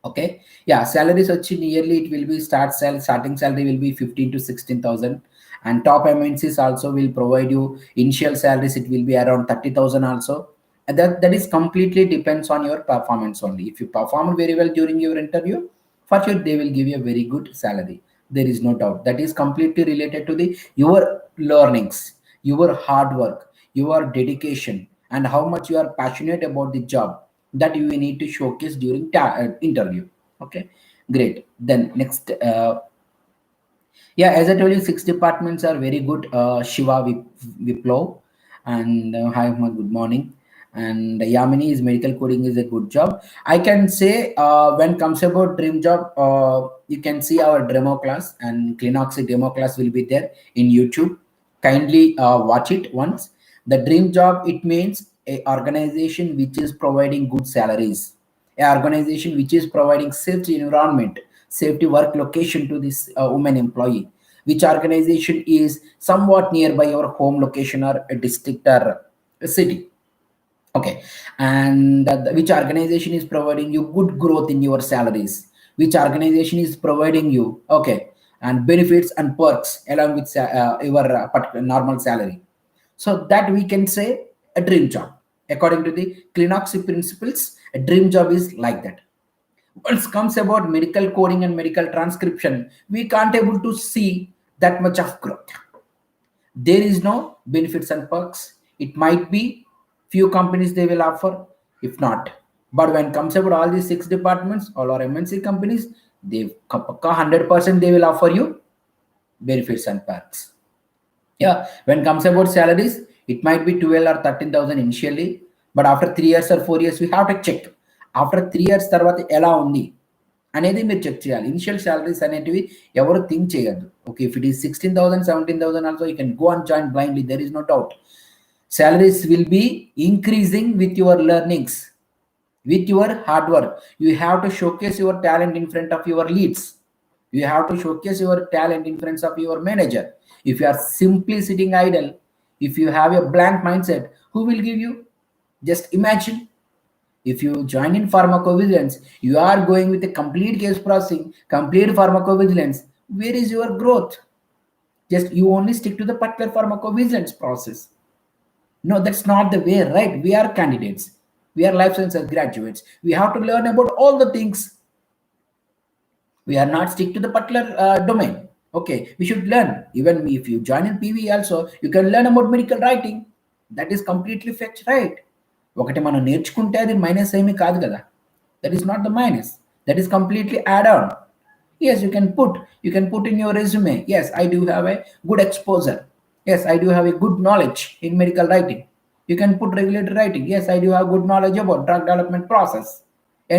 Okay, yeah, salaries nearly it will be starting salary will be 15 to 16,000, and top MNCs also will provide you initial salaries. It will be around 30,000 also. And that is completely depends on your performance only. If you perform very well during your interview, for sure they will give you a very good salary. There is no doubt. That is completely related to the your learnings, your hard work, your dedication, and how much you are passionate about the job, that you need to showcase during interview. Okay, great. Then next, yeah, as I told you, 6 departments are very good. Shiva Viplov and hi, good morning. And Yamini is medical coding is a good job. I can say when comes about dream job, you can see our demo class, and Clinoxy demo class will be there in YouTube. Kindly watch it once. The dream job, it means a organization which is providing good salaries, a organization which is providing safety environment, safety work location to this woman employee, which organization is somewhat nearby your home location or a district or a city. Okay, and which organization is providing you good growth in your salaries, which organization is providing you, okay, and benefits and perks along with your particular normal salary. So that we can say a dream job. According to the Clinoxy principles, a dream job is like that. Once comes about medical coding and medical transcription, we can't able to see that much of growth. There is no benefits and perks. It might be few companies they will offer, if not. But when comes about all these 6 departments, all our MNC companies, they 100% they will offer you benefits and perks. Yeah, when comes about salaries, it might be 12 or 13,000 initially, but after 3 years or 4 years, we have to check. After 3 years తర్వాత ఎలా ఉంది అనేది మీరు check చేయాలి. Initial salaries అనేటివి ఎవరు think చేయొద్దు. Okay, if it is 16,000, 17,000 also you can go and join blindly. There is no doubt. Salaries will be increasing with your learnings, with your hard work. You have to showcase your talent in front of your leads. You have to showcase your talent in front of your manager. If you are simply sitting idle, if you have a blank mindset, who will give you? Just imagine, if you join in pharmacovigilance, you are going with a complete case processing, complete pharmacovigilance. Where is your growth? Just you only stick to the particular pharmacovigilance process. No, that's not the way, right? We are candidates. We are life sciences graduates. We have to learn about all the things. We are not stick to the particular domain. Okay, we should learn. Even if you join in PV also, you can learn about medical writing. That is completely fetch, right? ఒకటి మనం నేర్చుకుంటే అది minus ఏమీ కాదు కదా. That is not the minus. That is completely add on. Yes, you can put in your resume. Yes, I do have a good exposure. Yes, I do have a good knowledge in medical writing. You can put regulatory writing. Yes, I do have good knowledge about drug development process.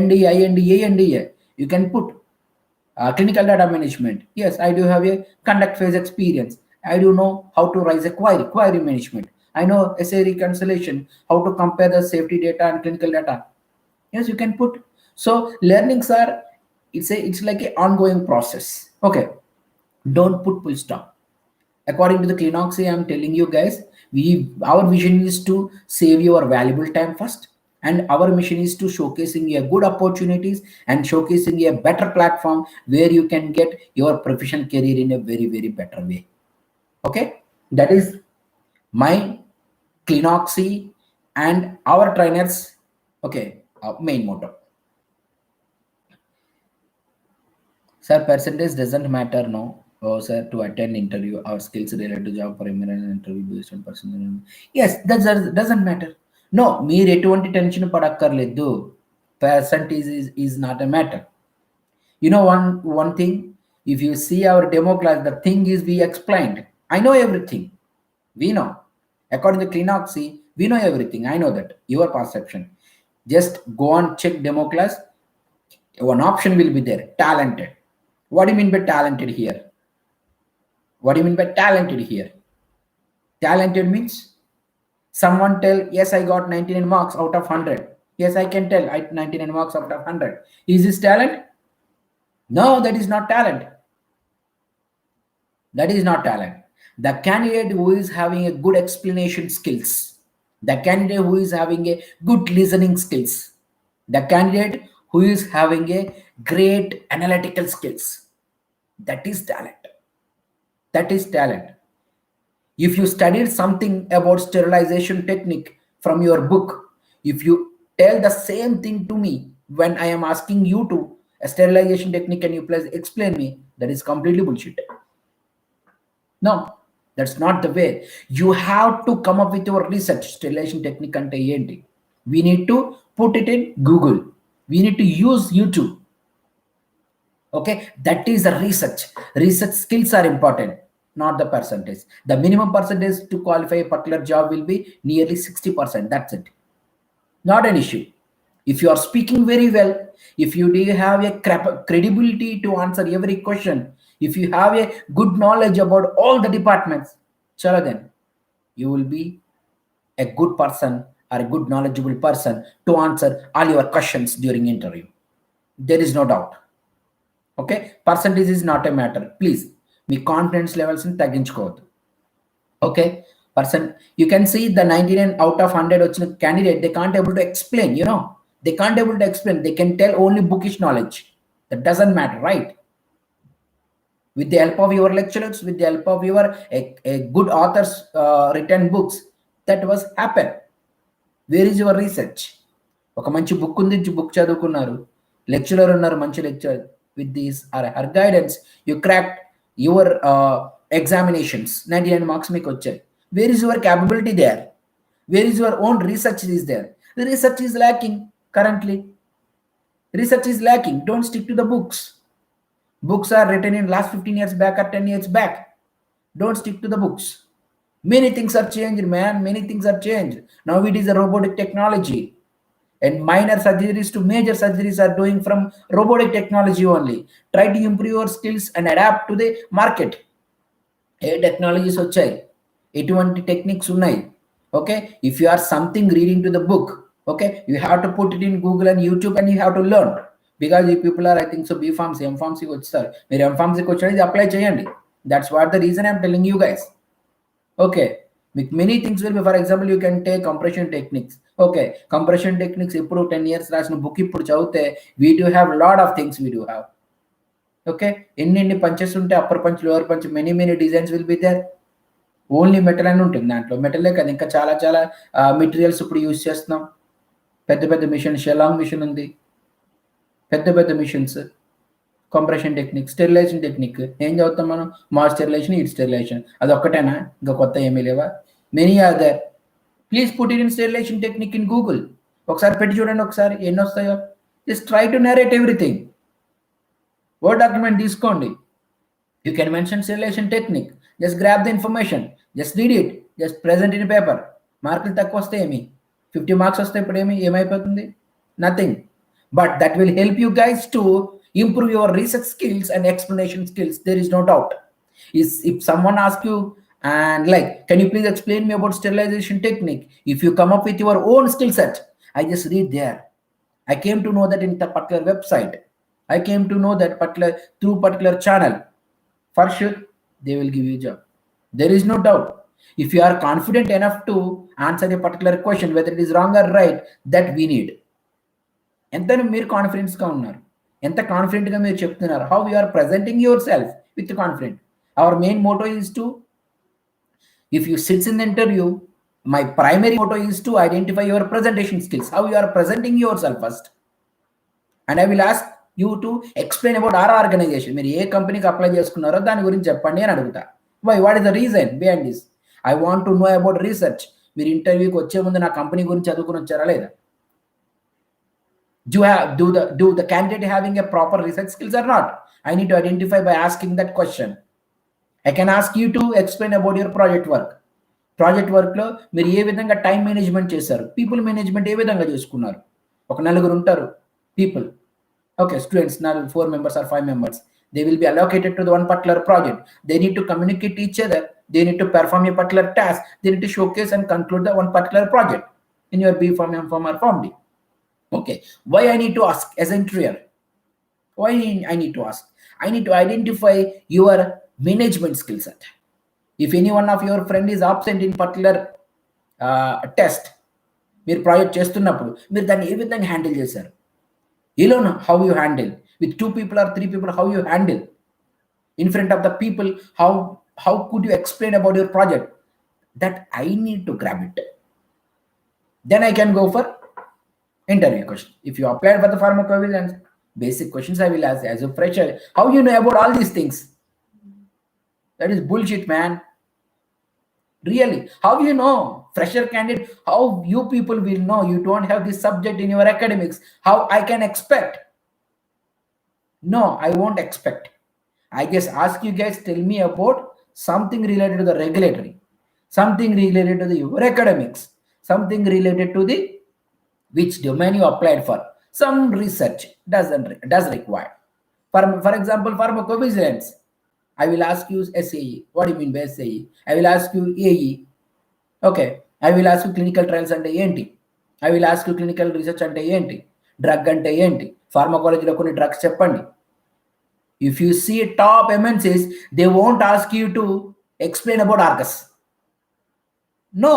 NDA, NDA. You can put clinical data management. Yes, I do have a conduct phase experience. I do know how to raise a query management. I know essay reconciliation, how to compare the safety data and clinical data. Yes, you can put. So learnings are, it's like an ongoing process. Okay, don't put full stop. According to the Clinoxy, I'm telling you guys, our vision is to save your valuable time first, and our mission is to showcasing a good opportunities and showcasing a better platform where you can get your professional career in a very, very better way. Okay, that is my Clinoxy and our trainers, okay, main motto. Sir, percentage doesn't matter, no. Oh, sir, to attend interview, our skills related to job for imminent interview based on personal. Yes, that doesn't matter. No, మీరు ఎటువంటి tension పడక్కర్లేదు. Percentage is not a matter. You know one thing, if you see our demo class, the thing is we explained. I know everything. We know. According to Clinoxy, we know everything. I know that. Your perception. Just go on, check demo class. One option will be there, talented. What do you mean by talented here? What do you mean by talented here? Talented means someone tell, yes, I got 99 marks out of 100. Yes, I can tell I 99 marks out of 100. Is this talent? No, that is not talent. That is not talent. The candidate who is having a good explanation skills, the candidate who is having a good listening skills, the candidate who is having a great analytical skills, that is talent. That is talent. If you studied something about sterilization technique from your book, if you tell the same thing to me when I am asking you to a sterilization technique, can you please explain me, that is completely bullshit. No, that's not the way. You have to come up with your research. Sterilization technique ante enti, we need to put it in Google, we need to use YouTube. Okay, that is the research. Research skills are important, not the percentage. The minimum percentage to qualify a particular job will be nearly 60%. That's it. Not an issue. If you are speaking very well, if you do have a credibility to answer every question, if you have a good knowledge about all the departments, chala, then you will be a good person or a good knowledgeable person to answer all your questions during interview. There is no doubt. Okay, percentage is not a matter. Please, me confidence levels ని తగ్గించుకోవద్దు. Okay, you can see the 99 out of 100 వచ్చిన candidate, they can't able to explain, they can't able to explain. They can tell only bookish knowledge. That doesn't matter, right? With the help of your lecturers, with the help of your a good authors written books, that was happen. Where is your research? ఒక మంచి book ఉంది, book చదువుకున్నారు, lecturer ఉన్నారు, మంచి lecturer. With this or her guidance, you cracked your examinations, 99 marks meeku vachai. Where is your capability there? Where is your own research is there? The research is lacking currently. Research is lacking. Don't stick to the books. Books are written in last 15 years back or 10 years back. Don't stick to the books. Many things are changed, man. Many things are changed. Now it is a robotic technology. And minor surgeries to major surgeries are doing from robotic technology only. Try to improve your skills and adapt to the market. ఏ technologies వచ్చాయి, ఎటువంటి techniques ఉన్నాయి. Okay, if you are something reading to the book, okay, you have to put it in Google and YouTube and you have to learn. Because ఈ people are, I think so, B pharmacy, M ఫార్మసీకి వచ్చారు. మీరు M ఫార్మసీకి వచ్చారు, ఇది apply చేయండి. That's what the reason I'm telling you guys. Okay, మీకు many things will be, for example you can take compression techniques. Okay, compression techniques ఇప్పుడు 10 years రాసిన బుక్ ఇప్పుడు చదివితే we do have lot of things we do have. Okay, ఎన్ని punches ఉంటే, upper punch, lower punch, many designs will be there. Only metal అని ఉంటుంది దాంట్లో. మెటలే కదా, ఇంకా చాలా చాలా మెటీరియల్స్ ఇప్పుడు యూజ్ చేస్తున్నాం. పెద్ద పెద్ద మిషన్, షెలాంగ్ మిషన్ ఉంది, పెద్ద పెద్ద machines, compression technique, sterilization technique. ఏం చదువుతాం మనం? Mass sterilization, heat sterilization. అది ఒక్కటేనా? ఇంకా కొత్త ఏమీ లేవా? Many are there. Please put it in sterilization technique in Google. ఒకసారి పెట్టి చూడండి, ఒకసారి ఎన్ని వస్తాయో. Just try to narrate everything. Word document తీసుకోండి. You can mention sterilization technique. Just grab the information. Just read it. Just present in a paper. మార్కులు తక్కువ వస్తే ఏమి? 50 మార్క్స్ వస్తే ఇప్పుడు ఏమైపోతుంది? Nothing. But that will help you guys to improve your research skills and explanation skills. There is no doubt. If someone asks you and like, can you please explain me about sterilization technique? If you come up with your own skill set, I just read there. I came to know that in the particular website. I came to know that through particular channel. For sure, they will give you a job. There is no doubt. If you are confident enough to answer a particular question, whether it is wrong or right, that we need. ఎంత మీరు కాన్ఫిడెన్స్గా ఉన్నారు, ఎంత కాన్ఫిడెంట్గా మీరు చెప్తున్నారు, how you are presenting yourself with confident. Our main motto is to, if you sit in the interview, my primary motto is to identify your presentation skills, how you are presenting yourself first. And I will ask you to explain about our organization. మీరు ఏ కంపెనీకి apply చేసుకున్నారో దాని గురించి చెప్పండి అని అడుగుతా. Why, what is the reason behind this? I want to know about research. మీరు ఇంటర్వ్యూకి వచ్చే ముందు నా కంపెనీ గురించి చదువుకుని వచ్చారా లేదా? Do the candidate having a proper research skills or not? I need to identify by asking that question. I can ask you to explain about your project work. Project వర్క్లో మీరు ఏ విధంగా టైం మేనేజ్మెంట్ చేశారు, people management ఏ విధంగా చేసుకున్నారు. ఒక నలుగురు ఉంటారు people, okay, students, now 4 members or 5 members, they will be allocated to the one particular project. They need to communicate each other. They need to perform a particular task. They need to showcase and conclude the one particular project in your B Form, M Form or Form D. Okay, why I need to ask as an interviewer? Why I need to ask? I need to identify your management skill set. If any one of your friend is absent in particular test, మీరు project చేస్తున్నప్పుడు మీరు దాన్ని ఏ విధంగా handle చేశారు? Alone, how you handle. With 2 people or 3 people, how you handle. In front of the people, how could you explain about your project? That I need to grab it. Then I can go for interview question. If you applied for the pharmacovigilance, basic questions I will ask as a fresher. How you know about all these things? That is bullshit, man. Really, how you know? Fresher candidate, how you people will know? You don't have this subject in your academics. How I can expect? No, I won't expect. I just ask you guys, tell me about something related to the regulatory, something related to your academics, something related to the which domain you applied for. Some research does require. For example, pharmacovigilance, I will ask you SAE. What do you mean by SAE? I will ask you AE. Okay, I will ask you clinical trials అంటే ఏంటి? I will ask you clinical research అంటే ఏంటి? Drug అంటే ఏంటి? ఫార్మకాలజీలో కొన్ని drugs చెప్పండి. If you see top MNCs, they won't ask you to explain about Argus. No.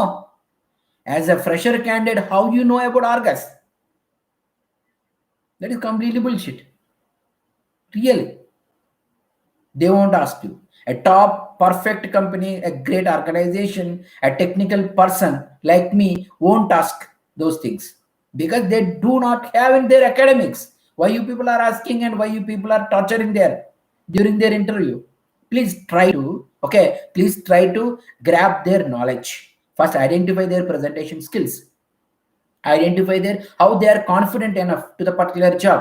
As a fresher candidate, how you know about Argus? That is completely bullshit. Really. They won't ask you. A top perfect company, a great organization, a technical person like me won't ask those things because they do not have in their academics. Why you people are asking and why you people are torturing there during their interview? Please try to grab their knowledge. First, identify their presentation skills. Identify how they are confident enough to the particular job.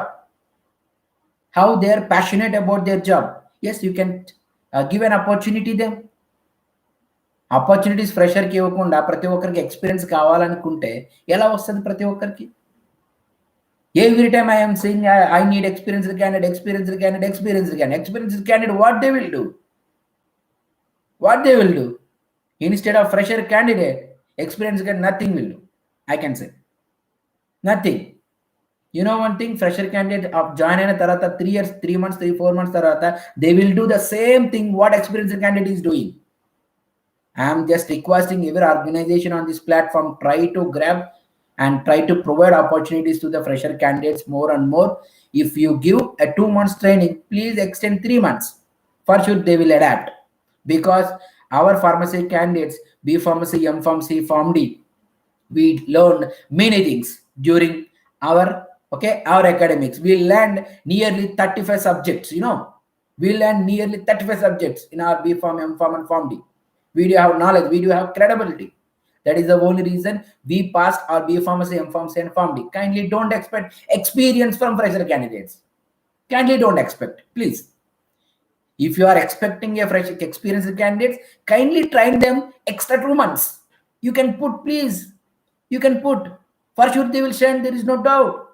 How they are passionate about their job. Yes, you can give an opportunity them. Opportunities ఫ్రెషర్కి ఇవ్వకుండా ప్రతి ఒక్కరికి experience కావాలనుకుంటే ఎలా వస్తుంది? ప్రతి ఒక్కరికి every time I'm saying I need experienced candidate. What they will do instead of fresher candidate, experience candidate nothing will do. I can say nothing. You know one thing, fresher candidate join అయిన తర్వాత 3 years, 3 months, 4 months తర్వాత they will do the same thing what experienced candidate is doing. I am just requesting every organization on this platform try to grab and try to provide opportunities to the fresher candidates more and more. If you give a 2 months training, please extend 3 months. For sure they will adapt because our pharmacy candidates, B Pharmacy, M Pharmacy, PharmD, we learned many things during our our academics. We learned nearly 35 subjects. We learned nearly 35 subjects in our B Pharm, M Pharm, and PharmD. We do have knowledge. We do have credibility. That is the only reason we passed our B Pharmacy, M Pharmacy, and PharmD. Kindly don't expect experience from fresher candidates. Kindly don't expect, please. If you are expecting a fresh experienced candidates, kindly train them extra 2 months. You can put, please. You can put. For sure they will shine, there is no doubt.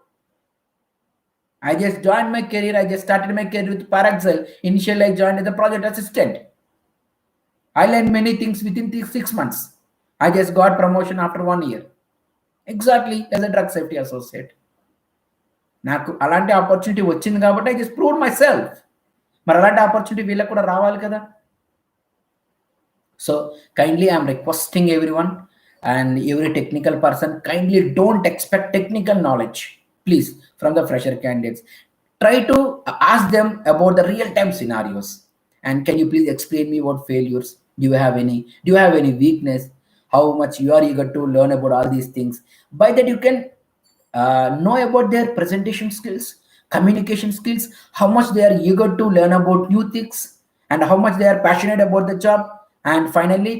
I just joined my career. I just started my career with Paraxel. Initially, I joined as a project assistant. I learned many things within 6 months. I just got promotion after 1 year. Exactly as a drug safety associate. నాకు అలాంటి opportunity వచ్చింది కాబట్టి I just proved myself. మరి అలాంటి opportunity వీళ్ళకి కూడా రావాలి కదా. So kindly I'm requesting everyone and every technical person, kindly don't expect technical knowledge, please, from the fresher candidates. Try to ask them about the real-time scenarios. And can you please explain me what failures? Do you have any weakness? How much you are eager to learn about all these things? By that you can know about their presentation skills, communication skills, how much they are eager to learn about new things, and how much they are passionate about the job. And finally,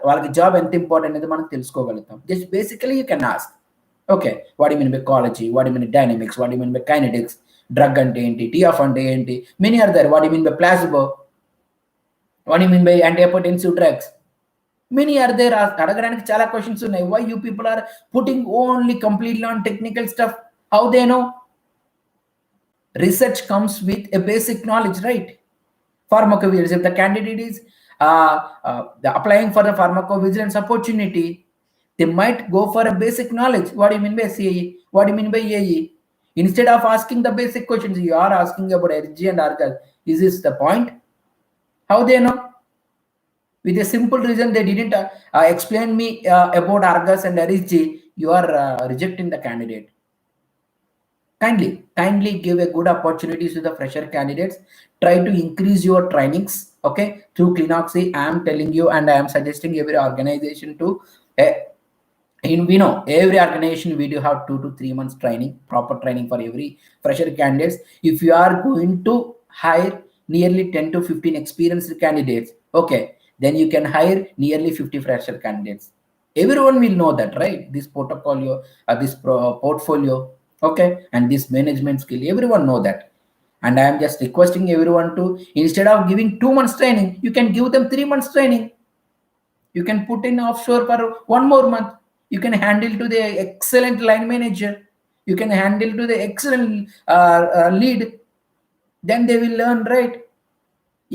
వాళ్ళకి job ఎంత important అనేది మనం తెలుసుకోగలుగుతాం. Just basically you can ask, okay, what do you mean by ecology, what do you mean by dynamics, what do you mean by kinetics, drug అంటే ఏంటి, TF అంటే ఏంటి, many are there. What do you mean by placebo, what do you mean by antihypertensive drugs, many are there. అడగడానికి చాలా questions ఉన్నాయి. Why you people are putting only completely on technical stuff? How they know? Research comes with a basic knowledge, right? Pharmacovigilance, if the candidate is applying for the pharmacovigilance opportunity, they might go for a basic knowledge. What do you mean by CAE? What do you mean by AE? Instead of asking the basic questions, you are asking about RG and Argal. Is this the point? How they know? With a simple reason, they didn't explain me about Argus and RG. You are rejecting the candidate. Kindly give a good opportunities to the fresher candidates. Try to increase your trainings, okay, through Clinoxy. I am telling you, and I am suggesting every organization to we know every organization we do have 2 to 3 months training, proper training for every fresher candidates. If you are going to hire nearly 10 to 15 experienced candidates, okay, then you can hire nearly 50 fresher candidates. Everyone will know that, right? This portfolio, portfolio, okay, and this management skill, everyone know that. And I am just requesting everyone to, instead of giving 2 months training, you can give them 3 months training. You can put in offshore for 1 more month. You can handle to the excellent line manager. You can handle to the excellent lead. Then they will learn, right?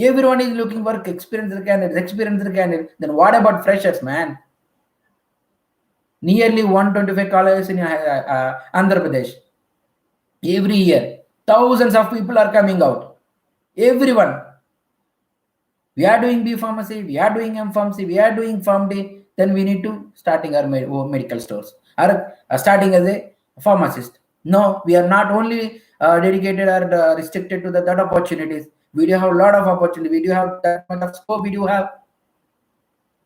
Everyone is looking for experienced candidates. Then what about freshers, man? Nearly 125 colleges in Andhra Pradesh. Every year, thousands of people are coming out. Everyone. We are doing B Pharmacy, we are doing M Pharmacy, we are doing PharmD. Then we need to starting our medical stores, or starting as a pharmacist. No, we are not only dedicated or restricted to that opportunities. We do have a lot of opportunity. We do have that much of scope. We do have.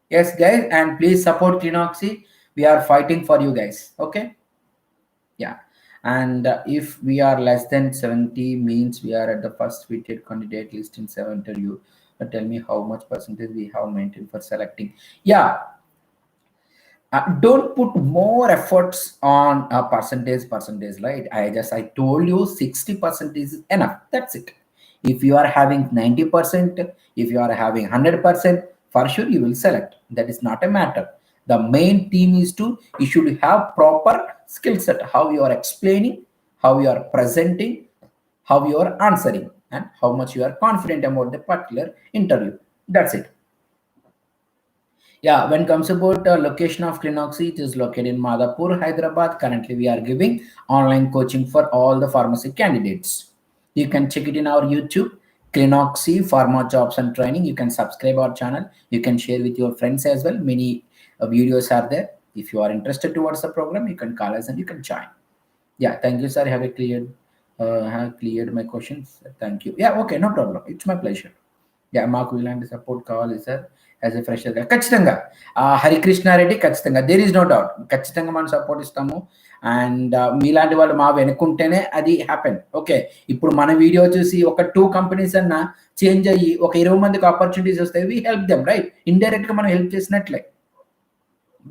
Yes, guys, and please support Clinoxy. We are fighting for you guys. Okay. Yeah. And if we are less than 70, means we are at the first fitted candidate list in 7 interview. Tell me how much percentage we have maintained for selecting. Yeah. Don't put more efforts on percentage, right? I told you 60% is enough. That's it. If you are having 90%, if you are having 100%, for sure you will select. That is not a matter. The main theme is you should have proper skill set, how you are explaining, how you are presenting, how you are answering, and how much you are confident about the particular interview. That's it. Yeah, when it comes about location of Clinoxy, it is located in Madhapur, Hyderabad. Currently, we are giving online coaching for all the pharmacy candidates. You can check it in our YouTube, Clinoxy Pharma Jobs and Training. You can subscribe our channel. You can share with your friends as well. Many videos are there. If you are interested towards the program, you can call us and you can join. Yeah, thank you, sir. Have cleared my questions. Thank you. Yeah, okay, no problem. It's my pleasure. Yeah, Mark Willand support call is sir. As a ఫ్రెషర్గా ఖచ్చితంగా హరికృష్ణారెడ్డి ఖచ్చితంగా there is no doubt ఖచ్చితంగా మనం support ఇస్తాము. And మీలాంటి వాళ్ళు మా వెనుకుంటేనే అది happen. Okay, ఇప్పుడు మన వీడియో చూసి ఒక 2 కంపెనీస్ అన్నా చేంజ్ అయ్యి ఒక 20 మందికి ఆపర్చునిటీస్ వస్తాయి. We help them, right? ఇండైరెక్ట్గా మనం హెల్ప్ చేసినట్లే.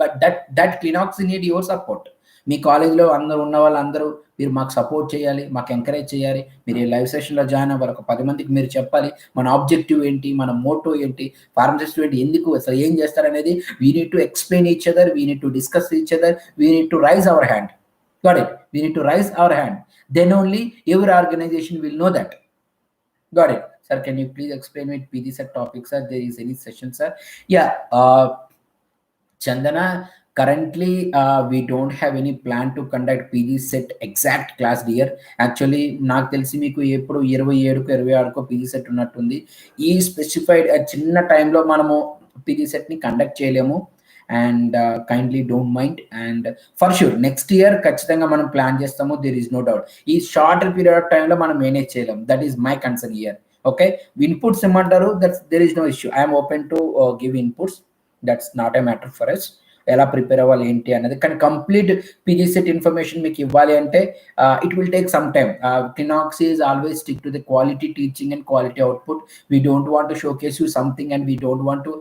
But that Clinax need your support. మీ కాలేజ్లో అందరూ ఉన్న వాళ్ళందరూ మీరు మాకు సపోర్ట్ చేయాలి, మాకు ఎంకరేజ్ చేయాలి. మీరు ఈ లైవ్ సెషన్లో జాయిన్ అవ్వాలి. ఒక 10 మందికి మీరు చెప్పాలి మన ఆబ్జెక్టివ్ ఏంటి, మన మోటో ఏంటి, ఫార్మసిస్ట్ ఏంటి, ఎందుకు అసలు ఏం చేస్తారనేది. We need to explain each other, we need to discuss each other, we need to rise hour hand. Got it? We need to raise our hand. Then only every organization will know that. Got it? Sir, can you please explain with PG set topic, sir? There is any session, sir? Yeah. Chandana, currently we don't have any plan to conduct PG set exact class dear. Actually నాకు తెలిసి మీకు ఎప్పుడు 27కు 26కు PG set ఉన్నట్టుంది. ఈ specified చిన్న టైంలో మనము PG set ని కండక్ట్ చేయలేము. And kindly don't mind. And for sure next year ఖచ్చితంగా మనం ప్లాన్ చేస్తాము. There is no doubt. ఈ షార్టర్ పీరియడ్ ఆఫ్ టైంలో మనం మేనేజ్ చేయలేము. That is my concern year. Okay, inputs ఇమ్మంటారు, that's there is no issue. I'm open to give inputs. That's not a matter for us. ఎలా prepare అవ్వాలి ఏంటి అనేది. కానీ కంప్లీట్ పీజీ సెట్ ఇన్ఫర్మేషన్ మీకు ఇవ్వాలి అంటే it will take some time. Clinax is always stick to the quality teaching and quality output. We don't want to showcase you something and we don't want to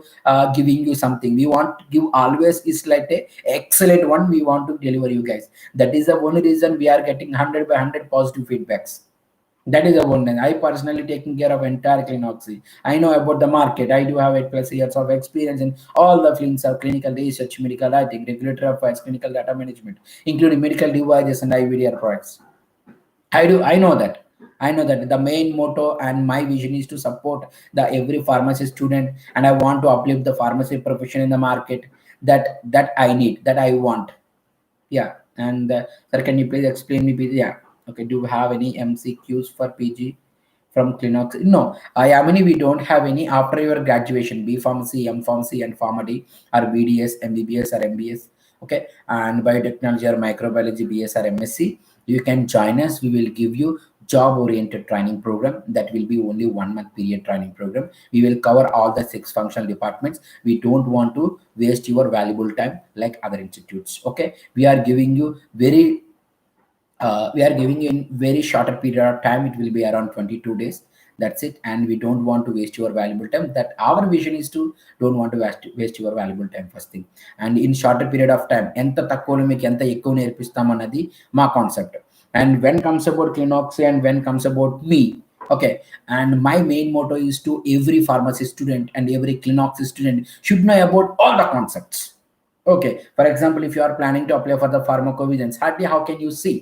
giving you something. We want to give always is like a excellent one. We want to deliver you guys. That is the only reason we are getting 100 by 100 positive feedbacks. That is the one thing. I personally taking care of entire Clinoxy. I know about the market. I do have 8+ years of experience in all the fields of clinical research, medical writing, regulatory affairs, clinical data management, including medical devices and IVDR products. I know that. I know that the main motto and my vision is to support the every pharmacy student, and I want to uplift the pharmacy profession in the market. That I need, that I want. Yeah. And sir, can you please explain me, PG? Yeah. Okay. Do you have any MCQs for PG from Clinox? No. I mean, we don't have any after your graduation. B Pharmacy, M Pharmacy, and Pharmacy, or BDS, MBBS, or MBS. Okay. And biotechnology or microbiology, BS or MSc. You can join us. We will give you job oriented training program. That will be only 1 month period training program. We will cover all the 6 functional departments. We don't want to waste your valuable time like other institutes. Okay, we are giving you in very shorter period of time. It will be around 22 days. That's it. And we don't want to waste your valuable time. That our vision is to don't want to waste your valuable time, first thing. And in shorter period of time, enta takkono meeku enta ekku nerpistam annadi ma concept. And when comes about Clinoxy and when comes about me, okay, and my main motto is to every pharmacy student and every Clinoxy student should know about all the concepts. Okay, for example, if you are planning to apply for the pharmacovigilance, hardly how can you see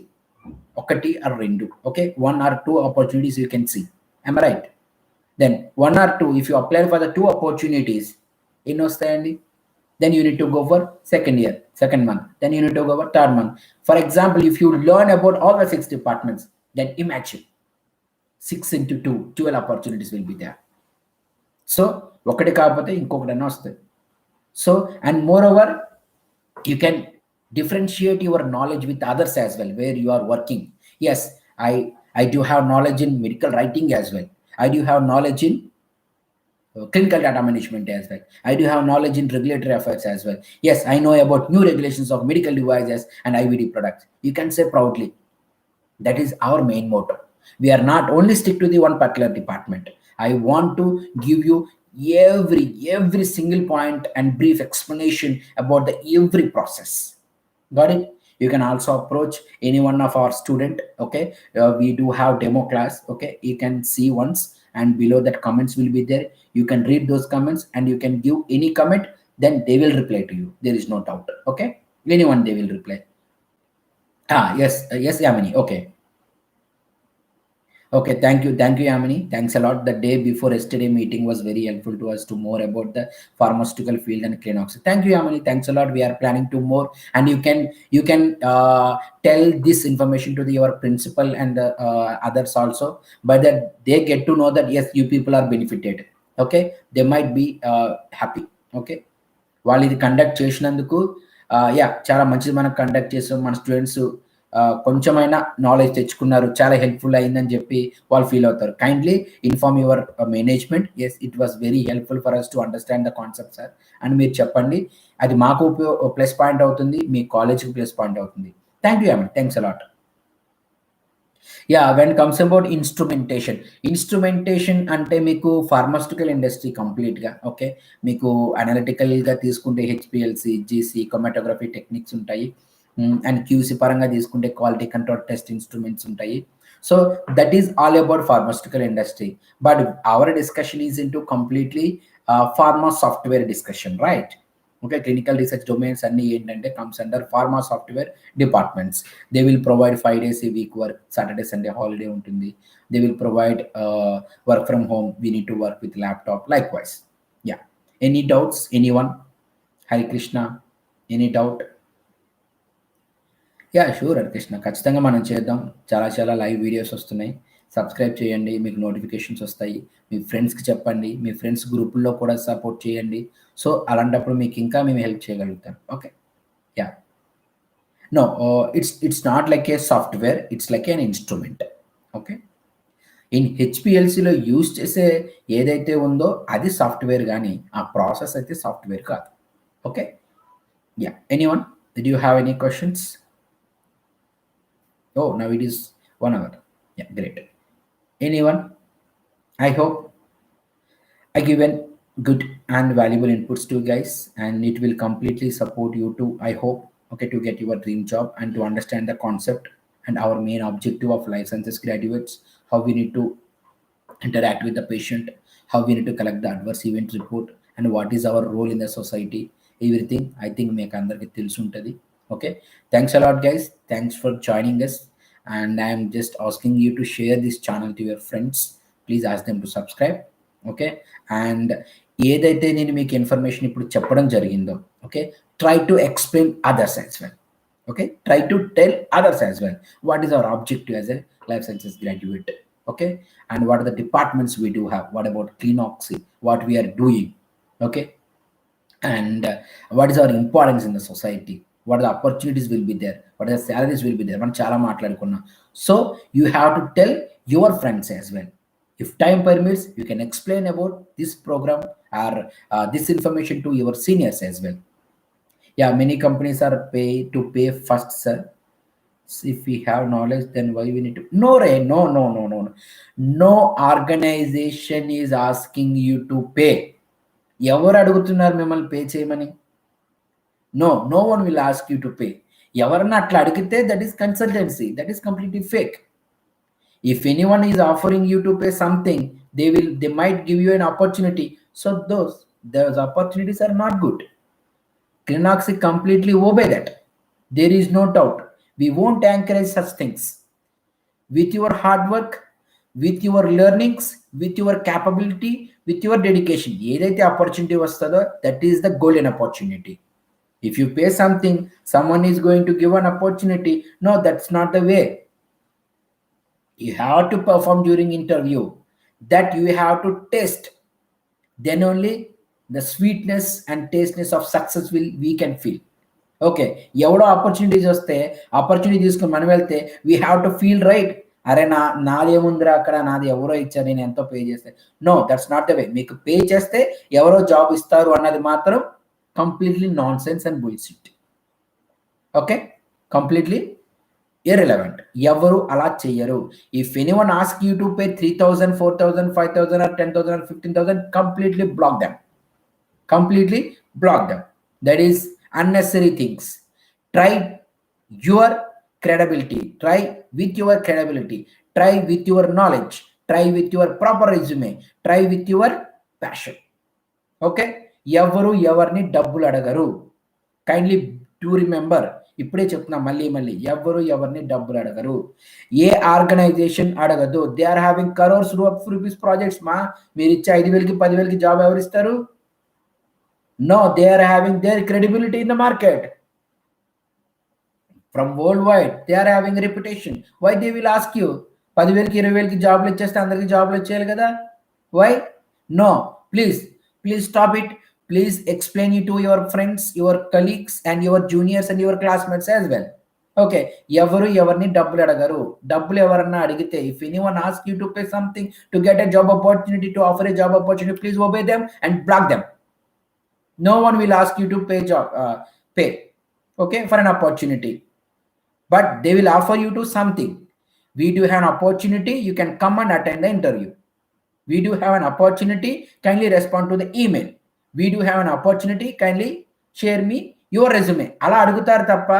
ఒకటి or రెండు? Okay, 1 or 2 opportunities you can see. Am I right? Then 1 or 2, if you apply for the 2 opportunities, ఎన్ని వస్తాయండి? Then you need to go for second month. Then you need to go for third month. For example, if you learn about all the 6 departments, then imagine 6 into 2, 12 opportunities will be there. So ఒకటి కాకపోతే ఇంకొకటి వస్తాయి. So, and moreover, you can differentiate your knowledge with others as well where you are working. Yes, I do have knowledge in medical writing as well. I do have knowledge in clinical data management as well. I do have knowledge in regulatory affairs as well. Yes, I know about new regulations of medical devices and IVD products. You can say proudly. That is our main motto. We are not only stick to the one particular department. I want to give you every single point and brief explanation about the every process. Got it? You can also approach any one of our student. Okay, we do have demo class. Okay, you can see once, and below that comments will be there. You can read those comments and you can give any comment, then they will reply to you. There is no doubt. Okay, anyone they will reply. Yes, Yamini. Okay, thank you, Yamini. Thanks a lot. The day before yesterday meeting was very helpful to us to more about the pharmaceutical field and Clinox. Thank you, Yamini. Thanks a lot. We are planning to more, and you can tell this information to your principal and others also, but that they get to know that yes, you people are benefited. Okay, they might be happy. Okay, వాళ్ళు ఇది conduct చేసినందుకు చాలా మంచిది. మనం conduct చేసాం, మన students కొంచెమైనా knowledge తెచ్చుకున్నారు, చాలా హెల్ప్ఫుల్ అయిందని చెప్పి వాళ్ళు ఫీల్ అవుతారు. Kindly inform your management. Yes, it was very helpful for us to understand the concept sir అని మీరు చెప్పండి. అది మాకు ప్లస్ పాయింట్ అవుతుంది, మీ కాలేజ్కి ప్లస్ పాయింట్ అవుతుంది. థ్యాంక్ యూ అమ్మ, thanks a lot. Yeah, when comes about instrumentation అంటే మీకు ఫార్మాస్యూటికల్ ఇండస్ట్రీ కంప్లీట్‌గా ఓకే. మీకు అనలిటికల్‌గా తీసుకుంటే హెచ్‌పిఎల్‌సి, జీసీ, క్రోమాటోగ్రఫీ టెక్నిక్స్ ఉంటాయి. అండ్ క్యూసీ పరంగా తీసుకుంటే క్వాలిటీ కంట్రోల్ టెస్ట్ ఇన్‌స్ట్రుమెంట్స్ ఉంటాయి. So that is all about pharmaceutical industry. But our discussion is into completely pharma software discussion, right? Okay. Clinical research domains అన్నీ ఏంటంటే comes under pharma software departments. They will provide 5 days a week work, Saturday, Sunday holiday ఉంటుంది. They will provide work from home. We need to work with laptop. Likewise. Yeah. Any doubts? Anyone? Hari Krishna. Any doubt? Yeah sure Harikrishna, ఖచ్చితంగా మనం చేద్దాం. చాలా చాలా live videos వస్తున్నాయి. Subscribe చేయండి, మీకు notifications వస్తాయి. మీ ఫ్రెండ్స్కి చెప్పండి, మీ ఫ్రెండ్స్ గ్రూపుల్లో కూడా సపోర్ట్ చేయండి. సో అలాంటప్పుడు మీకు ఇంకా మేము హెల్ప్ చేయగలుగుతాం. Okay. Yeah. No, it's not like a software, it's like an instrument. Okay. In హెచ్‌పిఎల్‌సిలో యూజ్ చేసే ఏదైతే ఉందో అది సాఫ్ట్‌వేర్ గానీ, ఆ ప్రాసెస్ అయితే సాఫ్ట్‌వేర్ కాదు. Okay. Yeah! Anyone? Did you have any questions? Oh! Now it is 1 hour. Yeah! Great. Anyone? I hope I given good and valuable inputs to you guys, and it will completely support you to, I hope, okay, to get your dream job and to understand the concept and our main objective of life sciences graduates, how we need to interact with the patient, how we need to collect the adverse event report, and what is our role in the society. Everything I think make andarki telusuntadi. Okay. Thanks a lot guys. Thanks for joining us, and I am just asking you to share this channel to your friends. Please ask them to subscribe. Okay. And ఏదైతే నేను మీకు information ఇప్పుడు చెప్పడం జరిగిందో, okay, try to explain others as well. Okay. Try to tell others as well. What is our objective as a life sciences graduate. Okay. And what are the departments we do have, what about Clinax, what we're doing. Okay. And what is our importance in the society, what are the opportunities will be there, what are the salaries will be there, మనం చాలా మాట్లాడుకున్నాం. So you have to tell your friends as well. If time permits, you can explain about this program or this information to your seniors as well. Yeah, many companies are pay first, sir. If we have knowledge, then why we need to? No, Ray, no, no, no, no, no. No organization is asking you to pay. ఎవరు అడుగుతున్నారు మిమ్మల్ని pay చేయమని? No one will ask you to pay. ఎవరన్నా అట్లా అడిగితే that is consultancy, that is completely fake. If anyone is offering you to pay something, they might give you an opportunity. So those opportunities are not good. Clinoxy completely obey that. There is no doubt. We won't encourage such things. With your hard work, with your learnings, with your capability, with your dedication, ఏదైతే opportunity వస్తుందో that is the golden opportunity. If you pay something, someone is going to give an opportunity. No, that's not the way. You have to perform during interview, that you have to test, then only the sweetness and tasteness of success we can feel. Okay. ఎవడో opportunities వస్తే opportunity తీసుకుని మనం వెళ్తే we have to feel right. అరే నాదేముందిరా అక్కడ, నాది ఎవరో ఇచ్చారు, నేను ఎంతో పే చేస్తే. No, that's not the way. మీకు పే చేస్తే ఎవరో జాబ్ ఇస్తారు అన్నది మాత్రం completely nonsense and bullshit. Okay. Completely irrelevant. ఎవరు అలా చెయ్యరు. If anyone asks you to pay 3,000, 4,000, 5,000 or 10,000 or 15,000, completely block them. Completely block them. That is unnecessary things. Try your credibility. Try with your credibility. Try with your knowledge. Try with your proper resume. Try with your passion. Okay. ఎవరు ఎవరిని డబ్బులు అడగరు. Kindly to remember. ఇప్పుడే చెప్తున్నా మళ్ళీ ఎవరు ఎవరిని డబ్బులు అడగరు. ఏ ఆర్గనైజేషన్ అడగదు. They are having crores rupees projects. మీరు ఇచ్చే 5,000కి 10,000కి జాబ్ ఎవరు ఇస్తారు? No, they are having their credibility in the market. From worldwide, they are having a reputation. Why they will ask you? 10,000కి 20,000కి జాబ్లు ఇచ్చేస్తే అందరికి జాబ్లు వచ్చేయాలి కదా. Why? No, please stop it. Please explain it to your friends, your colleagues, and your juniors and your classmates as well. Okay. ఎవరిని డబ్బులు అడగరు. డబ్బులు ఎవరన్నా అడిగితే if anyone ask you to pay something to get a job opportunity to offer a job opportunity please obey them and block them. No one will ask you to pay, okay, for an opportunity, but they will offer you to something. We do have an opportunity, you can come and attend the interview. We do have an opportunity, kindly respond to the email. We do have an opportunity, kindly share me your resume. అలా అడుగుతారు తప్ప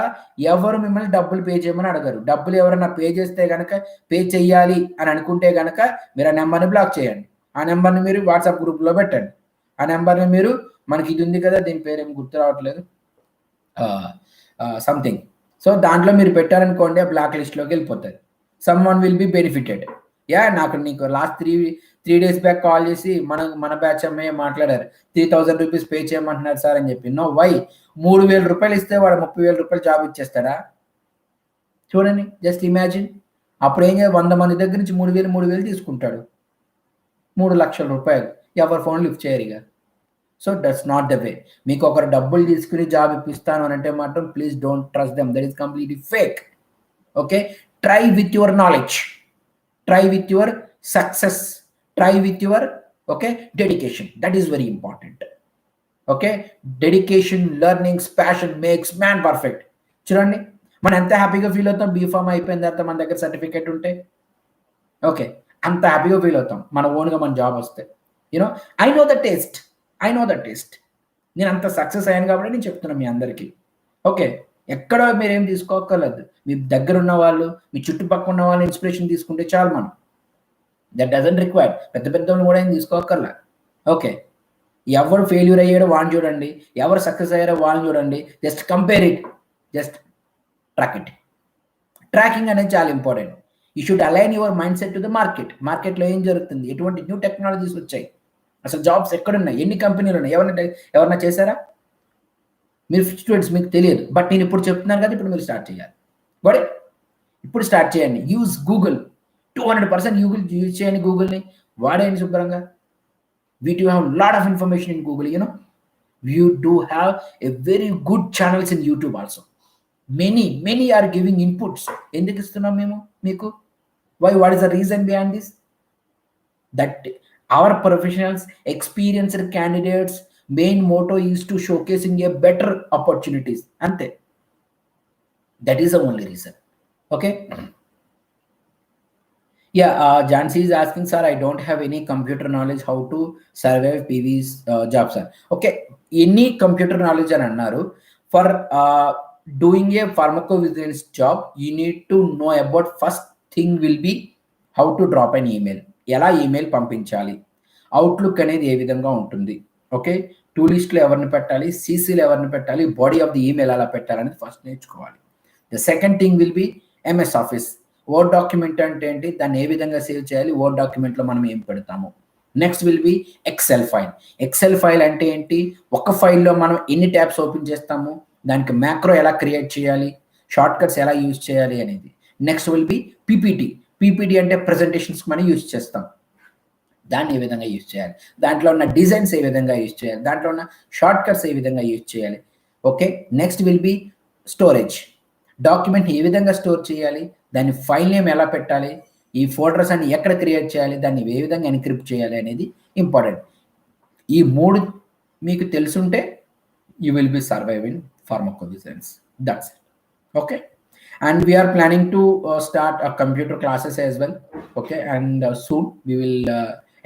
ఎవరు మిమ్మల్ని డబ్బులు pay చేయమని అడగరు. డబ్బులు ఎవరైనా పే చేస్తే గనక పే చెయ్యాలి అని అనుకుంటే గనక మీరు ఆ నెంబర్ని బ్లాక్ చేయండి. ఆ నెంబర్ని మీరు వాట్సాప్ గ్రూప్లో పెట్టండి. ఆ నెంబర్ని మీరు మనకి ఇది ఉంది కదా, దీని పేరు ఏం గుర్తు రావట్లేదు, సంథింగ్. సో దాంట్లో మీరు పెట్టారనుకోండి, ఆ బ్లాక్ లిస్ట్లోకి వెళ్ళిపోతుంది. Someone will be benefited. నీకు last three days back call చేసి మన బ్యాచ్ అమ్మాయి మాట్లాడారు, 3,000 రూపీస్ పే చేయమంటున్నారు సార్ అని చెప్పి. No why? 3,000 రూపాయలు ఇస్తే వాడు 30,000 రూపాయలు జాబ్ ఇచ్చేస్తాడా? చూడండి, జస్ట్ ఇమాజిన్. అప్పుడు ఏం చేయాలి, 100 మంది దగ్గర నుంచి 3,000 తీసుకుంటాడు. 3,00,000 రూపాయలు ఎవరు ఫోన్ లిఫ్ట్ చేయరు ఇక. So that's not the way. మీకు ఒకరు డబ్బులు తీసుకుని జాబ్ ఇప్పిస్తాను అని అంటే మాత్రం please don't trust them. That is completely fake. Okay, try with your knowledge, try with your success, try with your dedication. That is very important. Okay, dedication, learnings, passion makes man perfect. చూడండి, మనం ఎంత హ్యాపీగా feel అవుతాం B Pharm అయిపోయిన తర్వాత మన దగ్గర certificate ఉంటే. ఓకే, అంత హ్యాపీగా ఫీల్ అవుతాం మన ఓన్గా మన జాబ్ వస్తే. You know, I know the taste. నేను అంత సక్సెస్ అయ్యాను కాబట్టి నేను చెప్తున్నాను మీ అందరికీ. ఓకే, ఎక్కడో మీరేం తీసుకోక్కర్లేదు. మీ దగ్గర ఉన్న వాళ్ళు, మీ చుట్టుపక్కల ఉన్న వాళ్ళు ఇన్స్పిరేషన్ తీసుకుంటే చాలు. మనం దట్ డజంట్ రిక్వైర్ పెద్ద పెద్దవాళ్ళు కూడా ఏం తీసుకోక్కర్లే. ఓకే, ఎవరు ఫెయిల్యూర్ అయ్యాడో వాళ్ళని చూడండి, ఎవరు సక్సెస్ అయ్యారో వాళ్ళని చూడండి. Just compare it, just track it. Tracking అనేది చాలా important. You should align your mind set to the market. మార్కెట్లో ఏం జరుగుతుంది, ఎటువంటి న్యూ టెక్నాలజీస్ వచ్చాయి, అసలు జాబ్స్ ఎక్కడున్నాయి, ఎన్ని కంపెనీలు ఉన్నాయి, ఎవరన్నా చేశారా? మీరు స్టూడెంట్స్, మీకు తెలియదు. బట్ నేను ఇప్పుడు చెప్తున్నాను కదా, ఇప్పుడు మీరు స్టార్ట్ చేయాలి. బట్ ఇప్పుడు స్టార్ట్ చేయండి. Use Google. 200% యూజ్ చేయండి గూగుల్ని, వాడేయండి శుభ్రంగా. we do have a lot of information in Google. You do have a very good channels in YouTube also. Many are giving inputs. ఎందుకు ఇస్తున్నాం మేము మీకు? Why? What is the reason behind this? That our professionals, experienced candidates, main motto is to showcasing a better opportunities. Ante. That is the only reason. Okay. Yeah, Jansi is asking, sir, I don't have any computer knowledge. How to survive PV's job, sir? Okay, any computer knowledge and annaru. For doing a pharmacovigilance job, you need to know about, first thing will be how to drop an email. ఎలా email పంపించాలి, outlook అనేది ఏ విధంగా ఉంటుంది, okay, two లిస్ట్లో ఎవరిని పెట్టాలి, సీసీలో ఎవరిని పెట్టాలి, బాడీ ఆఫ్ ది ఈమెయిల్ ఎలా పెట్టాలనేది ఫస్ట్ నేర్చుకోవాలి. The second thing will be MS office. Word document అంటే ఏంటి, దాన్ని ఏ విధంగా సేవ్ చేయాలి, వర్డ్ డాక్యుమెంట్లో మనం ఏం పెడతాము. Next will be Excel file. Excel file అంటే ఏంటి, ఒక ఫైల్లో మనం ఎన్ని ట్యాబ్స్ ఓపెన్ చేస్తాము, దానికి మ్యాక్రో ఎలా క్రియేట్ చేయాలి, షార్ట్ కట్స్ ఎలా యూజ్ చేయాలి అనేది. Next will B PPT. PPT అంటే ప్రెజెంటేషన్స్ మనం యూజ్ చేస్తాం, దాన్ని ఏ విధంగా యూజ్ చేయాలి, దాంట్లో ఉన్న డిజైన్స్ ఏ విధంగా యూజ్ చేయాలి, దాంట్లో ఉన్న షార్ట్ కట్స్ ఏ విధంగా యూజ్ చేయాలి. Okay, next will be storage. Document ఏ విధంగా స్టోర్ చేయాలి, దాని ఫైల్ నేమ్ ఎలా పెట్టాలి, ఈ ఫోల్డర్స్ అన్ని ఎక్కడ క్రియేట్ చేయాలి, దాన్ని ఏ విధంగా ఎన్క్రిప్ట్ చేయాలి అనేది ఇంపార్టెంట్. ఈ మూడు మీకు తెలుసుంటే you will be surviving pharmacovigilance. That's it. Okay, and we are planning to start a computer classes as well. Okay, and soon we will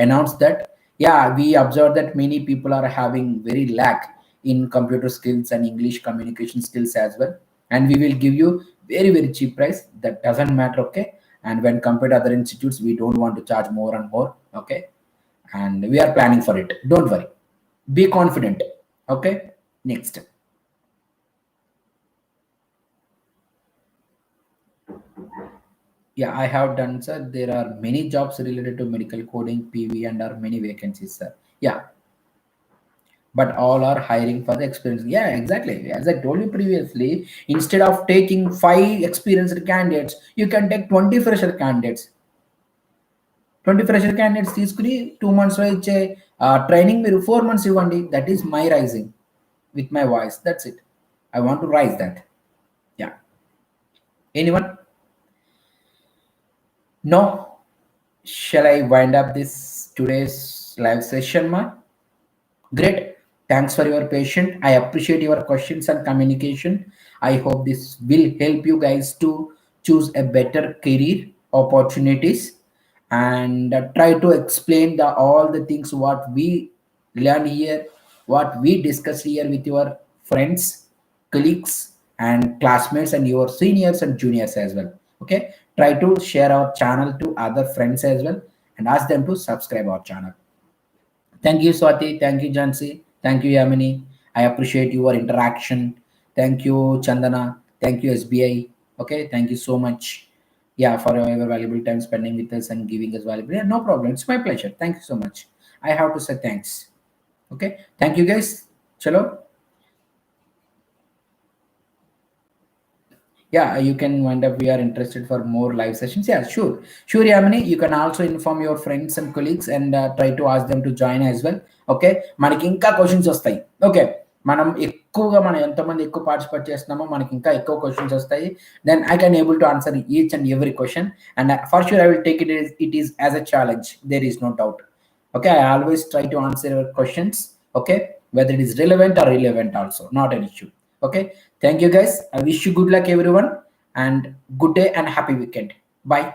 announce that. Yeah, we observed that many people are having very lack in computer skills and English communication skills as well, and we will give you very cheap price. That doesn't matter. Okay, and when compared to other institutes, we don't want to charge more and more. Okay, and we are planning for it. Don't worry, be confident. Okay, next. Yeah, I have done, sir. There are many jobs related to medical coding, PV, and are many vacancies, sir. Yeah, but all are hiring for the experience. Yeah, exactly. As I told you previously, instead of taking 5 experienced candidates, you can take 20 fresher candidates. 20 fresher candidates తీసుకుని 2 months లో ఇచ్చే training మీరు 4 months ఇవ్వండి. That is my raising with my voice. That's it. I want to rise that. Yeah. Anyone? No? Shall I wind up this today's live session, ma? Great. Thanks for your patience. I appreciate your questions and communication. I hope this will help you guys to choose a better career opportunities and try to explain all the things what we learn here, what we discuss here with your friends, colleagues, and classmates, and your seniors and juniors as well. Okay. Try to share our channel to other friends as well and ask them to subscribe our channel. Thank you, Swati. Thank you, Jansi. Thank you, Yamini. I appreciate your interaction. Thank you, Chandana. Thank you, SBI. Okay, thank you so much. Yeah, for your valuable time spending with us and giving us valuable. Yeah, no problem. It's my pleasure. Thank you so much. I have to say thanks. Okay, thank you, guys. Chalo. Yeah, you can wind up. We are interested for more live sessions. Yeah, sure, Yamini. You can also inform your friends and colleagues and try to ask them to join as well. Okay మనకి ఇంకా questions వస్తాయి. Okay మనం ఎక్కువగా మనం ఎంతమంది ఎక్కువ participate చేస్తున్నామో మనకి ఇంకా ఎక్కువ క్వశ్చన్స్ వస్తాయి. Then I can able to answer each and every question and for sure I will take it is as a challenge. There is no doubt. Okay, I always try to answer your questions. Okay, whether it is relevant or irrelevant also, not an issue. Okay, thank you guys. I wish you good luck everyone and good day and happy weekend. Bye.